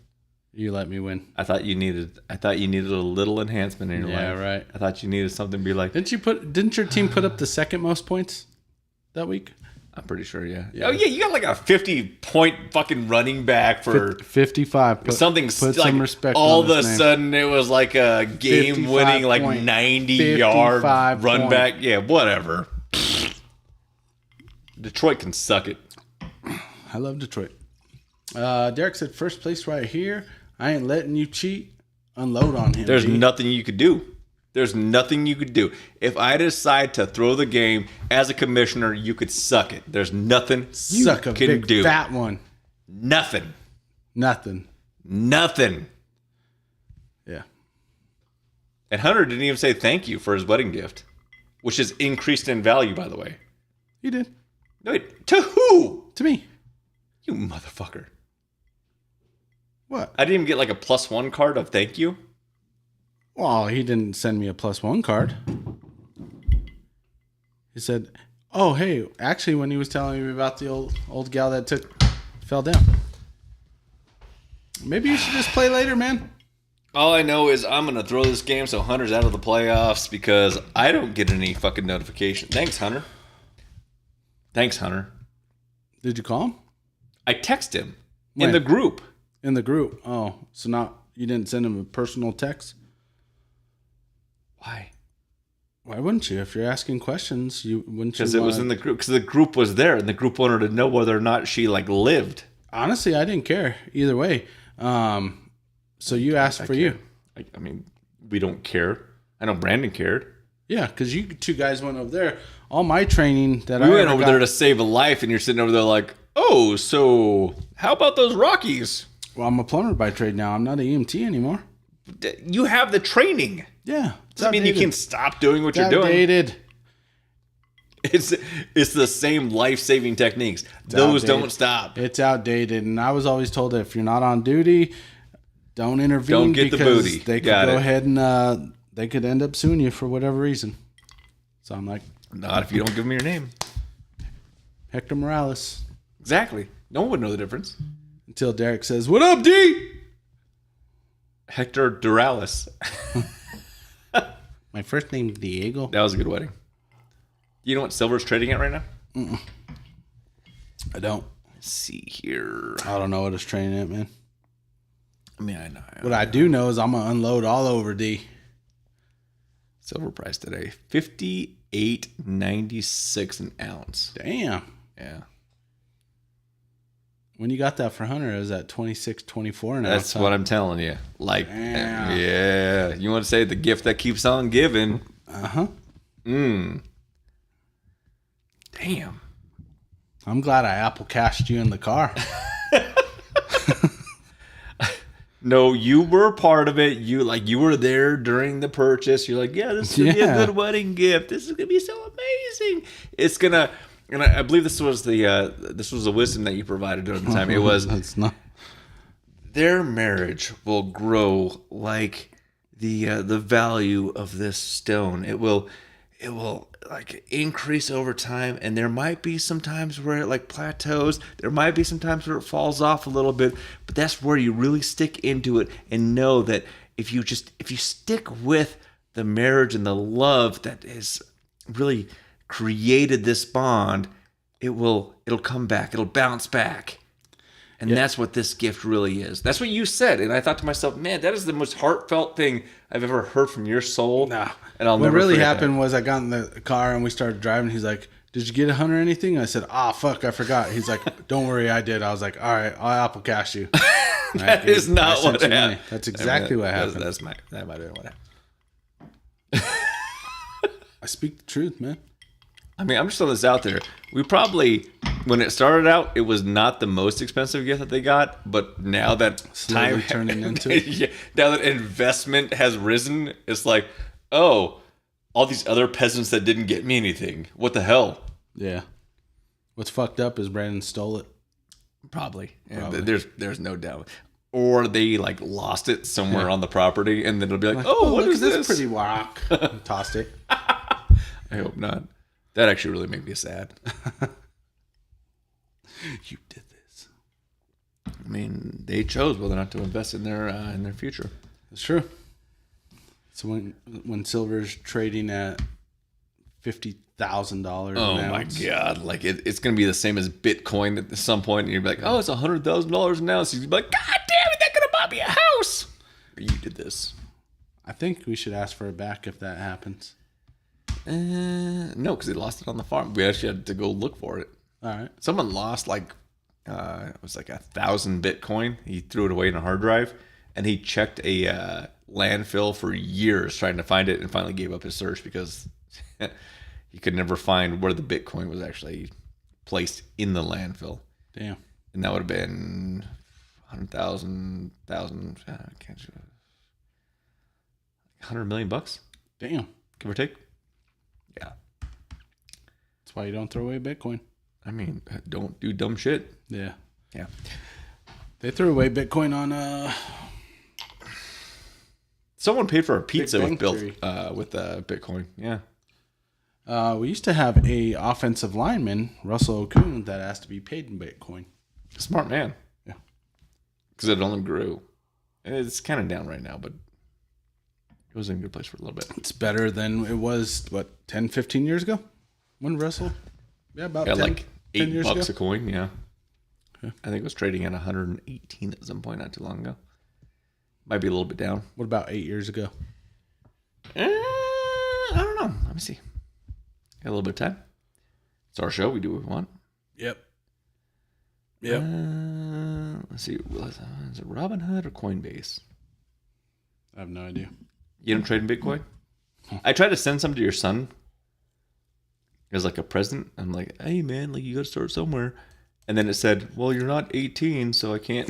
You let me win. I thought you needed a little enhancement in your life. Yeah, right. I thought you needed something to be like. Didn't your team put up the second most points that week? I'm pretty sure, yeah. Oh yeah, you got like a 50-point fucking running back for 55. Something put like some respect all on of his a name. sudden it was like a game-winning like 90-yard run back. Yeah, whatever. Detroit can suck it. I love Detroit. Derek said, first place right here. I ain't letting you cheat. Unload on him. There's G. nothing you could do. There's nothing you could do. If I decide to throw the game as a commissioner, you could suck it. There's nothing you Suck a can big do. fat one. Nothing. Nothing. Yeah. And Hunter didn't even say thank you for his wedding gift, which is increased in value, by the way. He did. No, wait, to who? To me. You motherfucker. What? I didn't even get like a +1 card of thank you. Well, he didn't send me a +1 card. He said, oh, hey, actually, when he was telling me about the old gal that fell down. Maybe you should just play later, man. All I know is I'm going to throw this game so Hunter's out of the playoffs because I don't get any fucking notification. Thanks, Hunter. Did you call him? I text him When? in the group. In the group. Oh, so you didn't send him a personal text? Why? Why wouldn't you? If you're asking questions, wouldn't you? Because it was in the group. Because the group was there, and the group wanted to know whether or not she like lived. Honestly, I didn't care either way. So you asked for you. I mean, we don't care. I know Brandon cared. Yeah, because you two guys went over there. All my training that We I went ever over got- there to save a life, and you're sitting over there like, oh, so how about those Rockies? Well, I'm a plumber by trade now. I'm not an EMT anymore. You have the training. Yeah, Doesn't mean you can stop doing what you're doing. Outdated. It's the same life-saving techniques. Those don't stop. It's outdated, and I was always told that if you're not on duty, don't intervene. Don't get the because booty. They could Got go it. ahead and they could end up suing you for whatever reason. So I'm like, Not if you don't give them your name. Hector Morales. Exactly. No one would know the difference. Until Derek says, "What up, D?" Hector Duralis. My first name's Diego. That was a good wedding. You know what silver's trading at right now? I don't. Let's see here. I don't know what it's training at, man. I mean, I know. What I do know is I'm gonna unload all over D. Silver price today, $58.96 an ounce. Damn. Yeah. When you got that for Hunter, it was at 26.24 an That's ounce. what I'm telling you. Like, Damn. yeah. You want to say the gift that keeps on giving. Uh-huh. Damn. I'm glad I Apple cashed you in the car. No, you were part of it. You were there during the purchase. You're like, yeah, this is gonna be a good wedding gift. This is gonna be so amazing. It's gonna, and I believe this was the wisdom that you provided during the time. It was It's not. their marriage will grow like the value of this stone. It will like increase over time, and there might be some times where it like plateaus. There might be some times where it falls off a little bit, but that's where you really stick into it and know that if you stick with the marriage and the love that has really created this bond, it'll come back. It'll bounce back. And that's what this gift really is. That's what you said. And I thought to myself, man, that is the most heartfelt thing I've ever heard from your soul. Nah. And I'll What never really forget happened was I got in the car and we started driving. He's like, "Did you get a Hunter anything?" I said, fuck, I forgot." He's like, "Don't worry, I did." I was like, "All right, I'll Apple cash you." That is not I sent what you money. happened. That's exactly what happened. That might have been what happened. I speak the truth, man. I mean, I'm just throwing this out there. We probably, when it started out, it was not the most expensive gift that they got, but now that Slowly time turning into it. yeah, now that investment has risen, it's like, oh, all these other peasants that didn't get me anything. What the hell? Yeah. What's fucked up is Brandon stole it. Probably. Probably. There's no doubt. Or they like lost it somewhere on the property, and then it'll be like, oh, what look is at this? pretty rock? Tossed it. I hope not. That actually really made me sad. You did this. I mean, they chose whether or not to invest in their future. It's true. So when silver's trading at $50,000 Oh an my ounce, God! Like it's going to be the same as Bitcoin at some point, and you're like, "Oh, it's $100,000 an ounce." You'd be like, "God damn it! That's going to buy me a house." Or you did this. I think we should ask for it back if that happens. No, because they lost it on the farm. We actually had to go look for it. All right. Someone lost it was like 1,000 Bitcoin. He threw it away in a hard drive, and he checked a landfill for years trying to find it, and finally gave up his search because he could never find where the Bitcoin was actually placed in the landfill. Damn. And that would have been 100,000, 100 million bucks, Damn. give or take. Yeah. That's why you don't throw away Bitcoin. I mean, don't do dumb shit. Yeah. Yeah. They threw away Bitcoin on Someone paid for a pizza Big Bang with Bitcoin. Yeah. we used to have a offensive lineman, Russell Okung, that asked to be paid in Bitcoin. Smart man. Yeah. Because it only grew. It's kind of down right now, but it was in a good place for a little bit. It's better than it was, 10, 15 years ago? When Russell? Yeah, about 10, like 10 $8 years a ago. coin. Yeah. Okay. I think it was trading at 118 at some point not too long ago. Might be a little bit down. What about 8 years ago? I don't know. Let me see. Got a little bit of time. It's our show. We do what we want. Yep. Let's see. Is it Robinhood or Coinbase? I have no idea. You don't trade in Bitcoin? I tried to send some to your son as like a present. I'm like, hey man, like you got to start somewhere. And then it said, well, you're not 18, so I can't,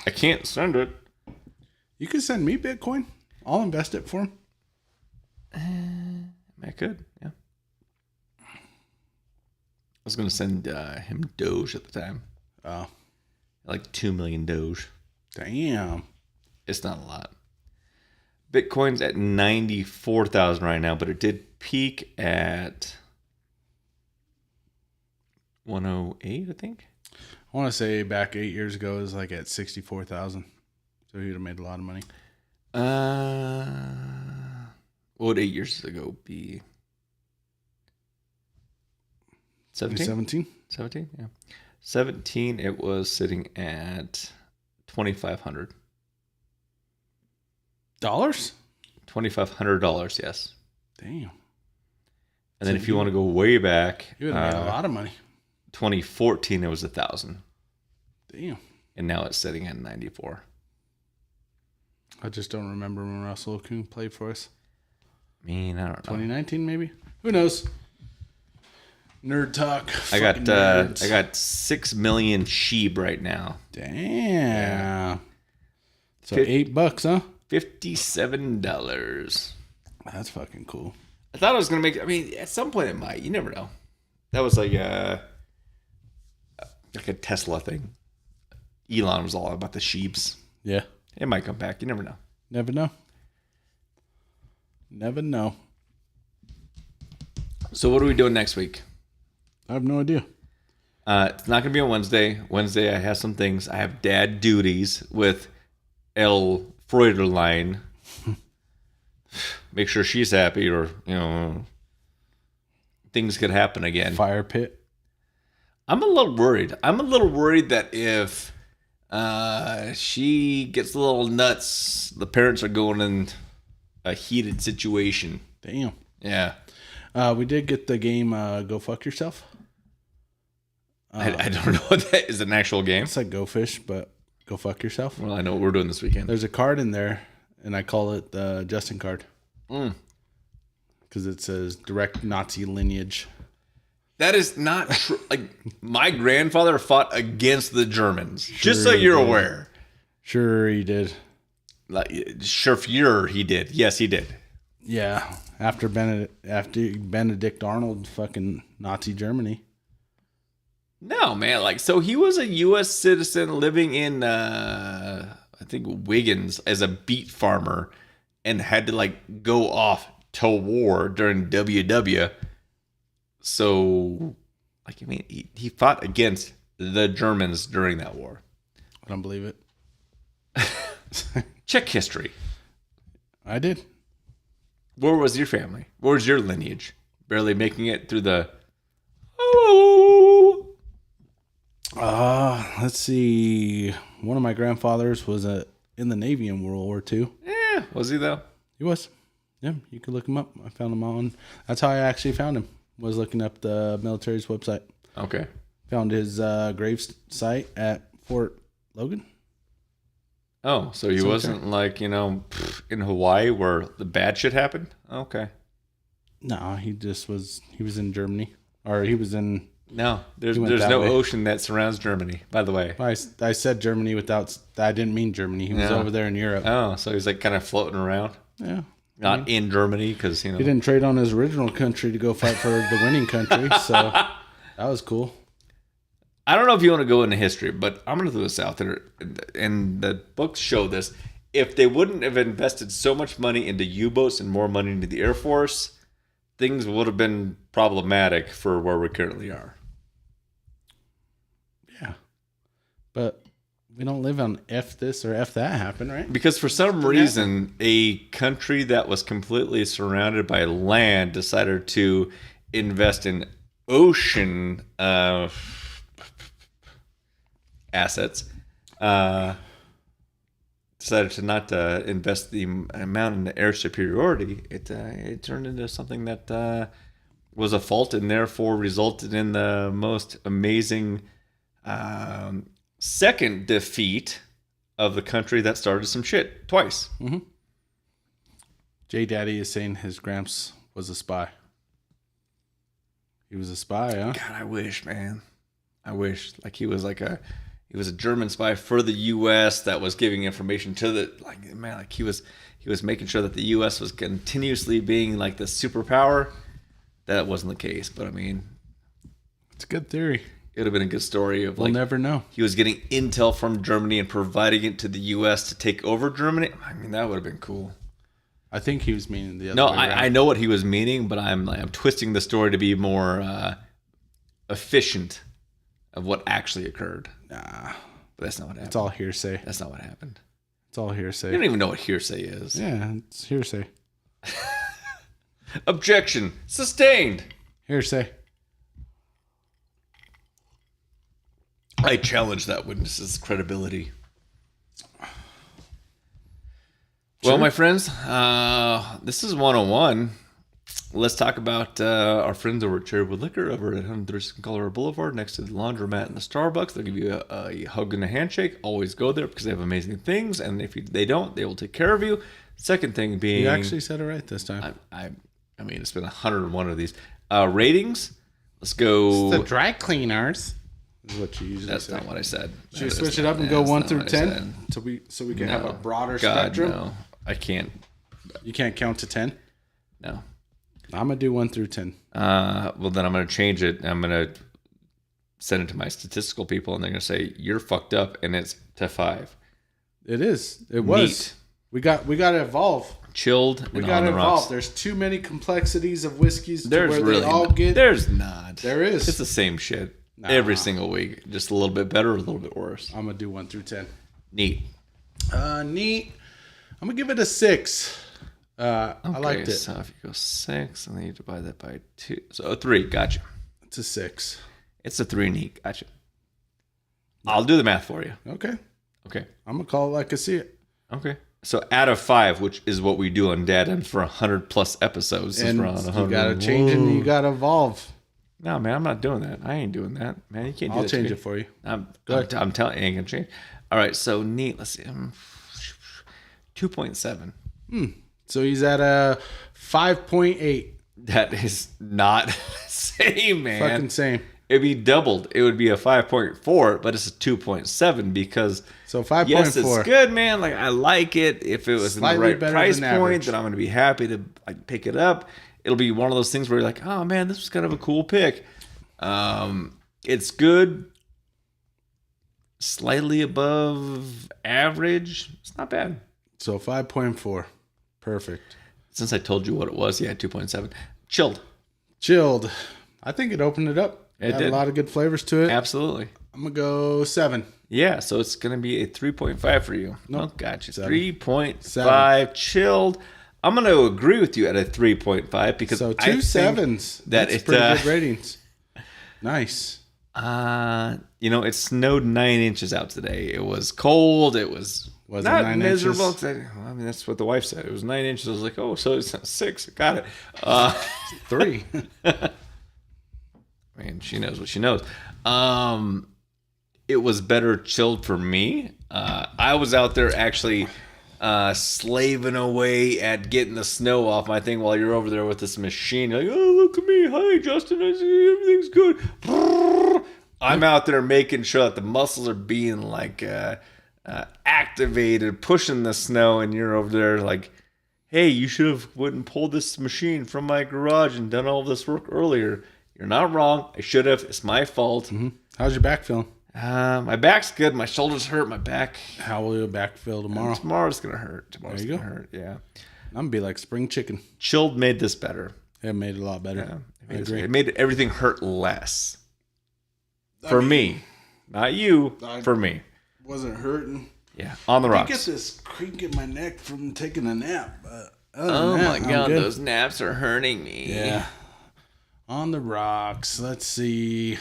I can't send it. You could send me Bitcoin. I'll invest it for him. I could, yeah. I was gonna send him Doge at the time. Oh, Like 2 million Doge. damn. It's not a lot. Bitcoin's at 94,000 right now, but it did peak at 108, I think. I want to say back 8 years ago it was like at 64,000. So he'd have made a lot of money. What would 8 years ago be? 17? 17? 17, yeah. 17, it was sitting at $2,500. Dollars? $2,500, yes. Damn. And then if you want to go way back, You would have made a lot of money. 2014, it was 1,000. Damn. And now it's sitting at 94. I just don't remember when Russell Okung played for us. I mean, I don't know. 2019 maybe? Who knows? Nerd talk. I got Fucking nerds. 6 million sheep right now. Damn. So Fif- $8, huh? $57. That's fucking cool. I thought I was gonna make. I mean, at some point it might. You never know. That was like a Tesla thing. Elon was all about the sheeps. Yeah. It might come back. You never know. Never know. Never know. So what are we doing next week? I have no idea. It's not gonna be on Wednesday. Wednesday I have some things. I have dad duties with El Freuderlein. Make sure she's happy, or things could happen again. Fire pit. I'm a little worried. I'm a little worried that if she gets a little nuts, the parents are going in a heated situation. Damn. Yeah. We did get the game Go Fuck Yourself. I don't know what that is. An actual game? It's like Go Fish, but Go Fuck Yourself. Well, I know what we're doing this weekend. There's a card in there, and I call it the Justin card. Because it says direct Nazi lineage. That is not true. Like, my grandfather fought against the Germans. Just so he you're did. aware. Sure, he did. Like, sure, he did. Yes, he did. Yeah, after Benedict Arnold, fucking Nazi Germany. No, man. Like, so he was a U.S. citizen living in, I think, Wiggins as a beet farmer, and had to like go off to war during WW. So, like, I mean, he fought against the Germans during that war. don't believe it. Check history. I did. Where was your family? Where was your lineage? Barely making it through the... Oh. Let's see. One of my grandfathers was in the Navy in World War II. Yeah, was he though? He was. Yeah, you could look him up. I found him on. That's how I actually found him. Was looking up the military's website. Okay. Found his grave site at Fort Logan. Oh, so he wasn't like, in Hawaii where the bad shit happened? Okay. No, he was in Germany. Or he was in... No, there's went that no way. ocean that surrounds Germany, by the way. I said Germany without... I didn't mean Germany. He was over there in Europe. Oh, so he's like kind of floating around? Yeah. Not in Germany, because, He didn't trade on his original country to go fight for the winning country, so that was cool. I don't know if you want to go into history, but I'm going to throw this out there, and the books show this. If they wouldn't have invested so much money into U-boats and more money into the Air Force, things would have been problematic for where we currently are. Yeah. But we don't live on F this or F that happen, right? Because for some reason, a country that was completely surrounded by land decided to invest in ocean assets. Decided to not invest the amount in the air superiority. It turned into something that was a fault and therefore resulted in the most amazing second defeat of the country that started some shit twice. Mm-hmm. J Daddy is saying his gramps was a spy. He was a spy, huh? God, I wish, man. I wish. Like he was a German spy for the U.S. that was giving information to the he was making sure that the U.S. was continuously being like the superpower. That wasn't the case, but I mean, it's a good theory. It would have been a good story of We'll never know. He was getting intel from Germany and providing it to the U.S. to take over Germany. I mean, that would have been cool. I think he was meaning the other No, way around. I know what he was meaning, but I'm twisting the story to be more efficient of what actually occurred. Nah. But that's not what happened. It's all hearsay. That's not what happened. It's all hearsay. You don't even know what hearsay is. Yeah, it's hearsay. Objection. Sustained. Hearsay. I challenge that witness's credibility. Well, my friends, this is 101. Let's talk about our friends over at Cherrywood Liquor over at 136 Colorado Boulevard next to the laundromat and the Starbucks. They'll give you a hug and a handshake. Always go there because they have amazing things. And if they don't, they will take care of you. Second thing being... You actually said it right this time. I mean, it's been 101 of these. Ratings. Let's go... It's the dry cleaners. Is what you usually That's say. not what I said. Should we switch it up and go 1 through 10 so we can have a broader spectrum? No, I can't. You can't count to 10? No. I'm going to do 1 through 10. Well, then I'm going to change it. I'm going to send it to my statistical people, and they're going to say, you're fucked up, and it's to 5. It is. It was. Neat. We got to evolve. Chilled We and got on to the evolve. rocks. There's too many complexities of whiskeys There's to where really they all not. get... There's not. There is. It's the same shit. Nah. Every single week. Just a little bit better, a little bit worse. I'm going to do 1 through 10. Neat. Neat. I'm going to give it a 6. I liked it. So if you go 6, and then you divide that by 2. So a 3. Gotcha. It's a 6. It's a 3 neat. Gotcha. I'll do the math for you. Okay. Okay. I'm going to call it like I see it. Okay. So out of 5, which is what we do on DadDimes for 100 plus episodes. And we're on you 100. got to change and you got to evolve. No, man, I'm not doing that. I ain't doing that. Man, you can't do I'll that to change me. it for you. I'm telling you, it ain't going to change. All right, so neat. Let's see. 2.7. So he's at a 5.8. That is not same, man. Fucking same. It'd be doubled. It would be a 5.4, but it's a 2.7 because So 5.4. yes, it's good, man. Like I like it. If it was Slightly in the right better price than point, average. then I'm going to be happy to pick it up. It'll be one of those things where you're like, oh man, this was kind of a cool pick. It's good, slightly above average. It's not bad. So 5.4. Perfect. Since I told you what it was, yeah, 2.7. Chilled. Chilled. I think it opened it up. It Had did. a lot of good flavors to it. Absolutely. I'm gonna go 7. Yeah, so it's going to be a 3.5 for you. Nope. Oh, gotcha. 7. 3.5 chilled. I'm going to agree with you at a 3.5 because So I 2 think 7s. that That's it, pretty good ratings. Nice. it snowed 9 inches out today. It was cold. It was Was it not 9 miserable. inches? 'Cause I mean, that's what the wife said. It was 9 inches. I was like, oh, so it's 6. Got it. 3. Man, she knows what she knows. It was better chilled for me. I was out there actually slaving away at getting the snow off my thing while you're over there with this machine. You're like, oh, look at me. Hi, Justin. I see everything's good. I'm out there making sure that the muscles are being like activated, pushing the snow, and you're over there like, hey, you should have went and pulled this machine from my garage and done all this work earlier. You're not wrong. I should have. It's my fault. Mm-hmm. How's your back feeling? My back's good. My shoulders hurt. My back. How will your back feel tomorrow? Tomorrow's gonna hurt. Tomorrow's There you gonna hurt. Yeah. I'm gonna be like spring chicken. Chilled made this better. It made it a lot better. Yeah. I agree. It made everything hurt less. For me, not you. For me. Wasn't hurting. Yeah. On the I rocks. get this creak in my neck from taking a nap. But Oh my god, those naps are hurting me. Yeah. On the rocks. Let's see.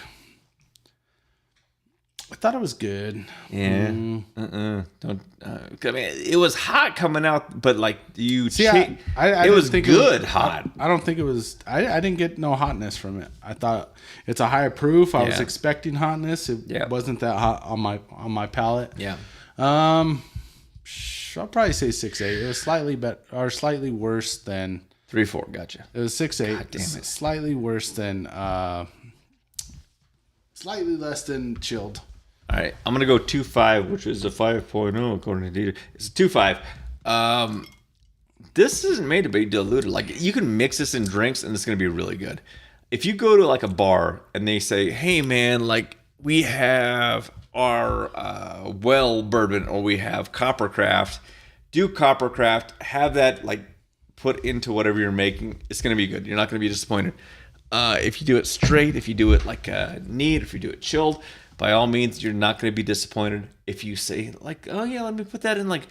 I thought it was good. Yeah. Don't. I mean, it was hot coming out, but like you. See, it I was didn't think good hot. I don't think it was. I didn't get no hotness from it. I thought it's a higher proof. I was Yeah. expecting hotness. It wasn't that hot on my palate. Yeah. I'll probably say 6.8. It was slightly better or slightly worse than 3-4. Gotcha. it was 6.8. God damn it. Slightly worse than slightly less than chilled. All right, I'm gonna go 2.5, which is a 5.0 according to DadDimes. It's a 2.5. This isn't made to be diluted. Like you can mix this in drinks, and it's gonna be really good. If you go to like a bar and they say, "Hey man, like we have our well bourbon or we have Coppercraft," do Coppercraft, have that like put into whatever you're making. It's gonna be good. You're not gonna be disappointed. If you do it straight, if you do it like neat, if you do it chilled, by all means, you're not going to be disappointed. If you say like, "Oh yeah, let me put that in like,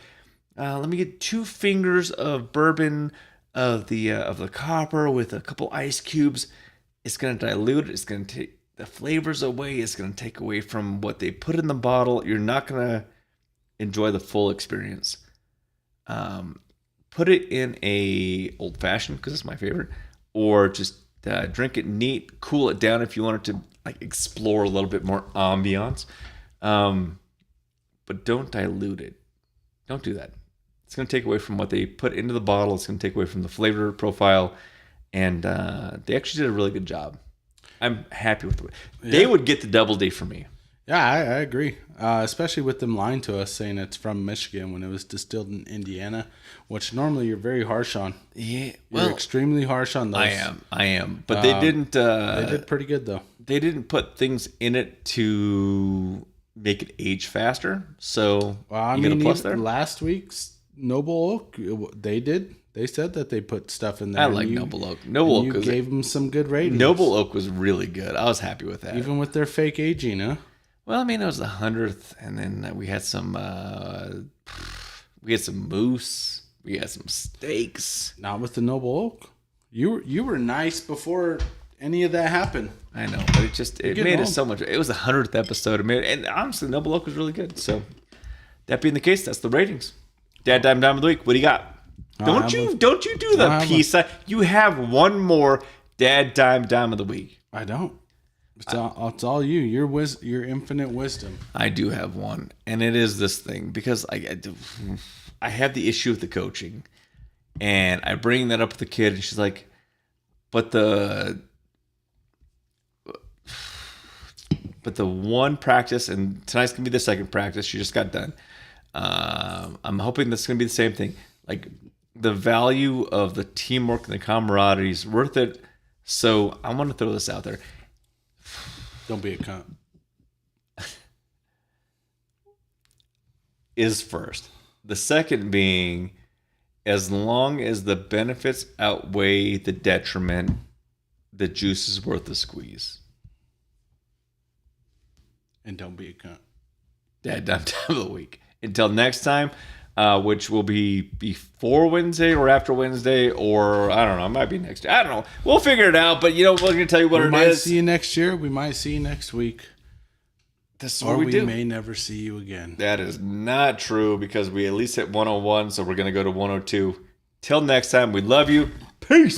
let me get 2 fingers of bourbon of the copper with a couple ice cubes," it's going to dilute it. It's going to take the flavors away. It's going to take away from what they put in the bottle. You're not going to enjoy the full experience. Put it in a old fashioned because it's my favorite, or just drink it neat. Cool it down if you want it to like explore a little bit more ambiance, but don't dilute it. Don't do that. It's going to take away from what they put into the bottle. It's going to take away from the flavor profile, and they actually did a really good job. I'm happy with it. They would get the double D for me. Yeah, I agree. Especially with them lying to us saying it's from Michigan when it was distilled in Indiana, which normally you're very harsh on. Yeah, You're extremely harsh on those. I am. But they didn't. They did pretty good though. They didn't put things in it to make it age faster. So Well, I you get mean, a plus there. last week's Noble Oak, they did. They said that they put stuff in there. I and like you- Noble Oak. Noble and Oak you was gave them some good ratings. Noble Oak was really good. I was happy with that. Even with their fake aging, huh? Well, I mean, it was the 100th, and then we had some moose, we had some steaks. Not with the Noble Oak. You were nice before any of that happened. I know, but it getting made it old. so much. It was the 100th episode, and honestly, Noble Oak was really good. So that being the case, that's the ratings. Dad Dime of the Week. What do you got? Don't you do the piece? You have one more Dad Dime of the Week. I don't. It's all you. Your infinite wisdom. I do have one, and it is this thing because I have the issue with the coaching, and I bring that up with the kid, and she's like, "But the one practice, and tonight's gonna be the second practice. She just got done. I'm hoping that's gonna be the same thing. Like the value of the teamwork and the camaraderie is worth it. So I want to throw this out there." Don't be a cunt. Is first. The second being, as long as the benefits outweigh the detriment, the juice is worth the squeeze. And don't be a cunt. Dad Dime Time of the Week. Until next time, which will be before Wednesday or after Wednesday, or I don't know. It might be next year. I don't know. We'll figure it out. But we're going to tell you what We it might is. see you next year. We might see you next week. This is Or what we do. may never see you again. That is not true because we at least hit 101, so we're going to go to 102. Till next time, we love you. Peace.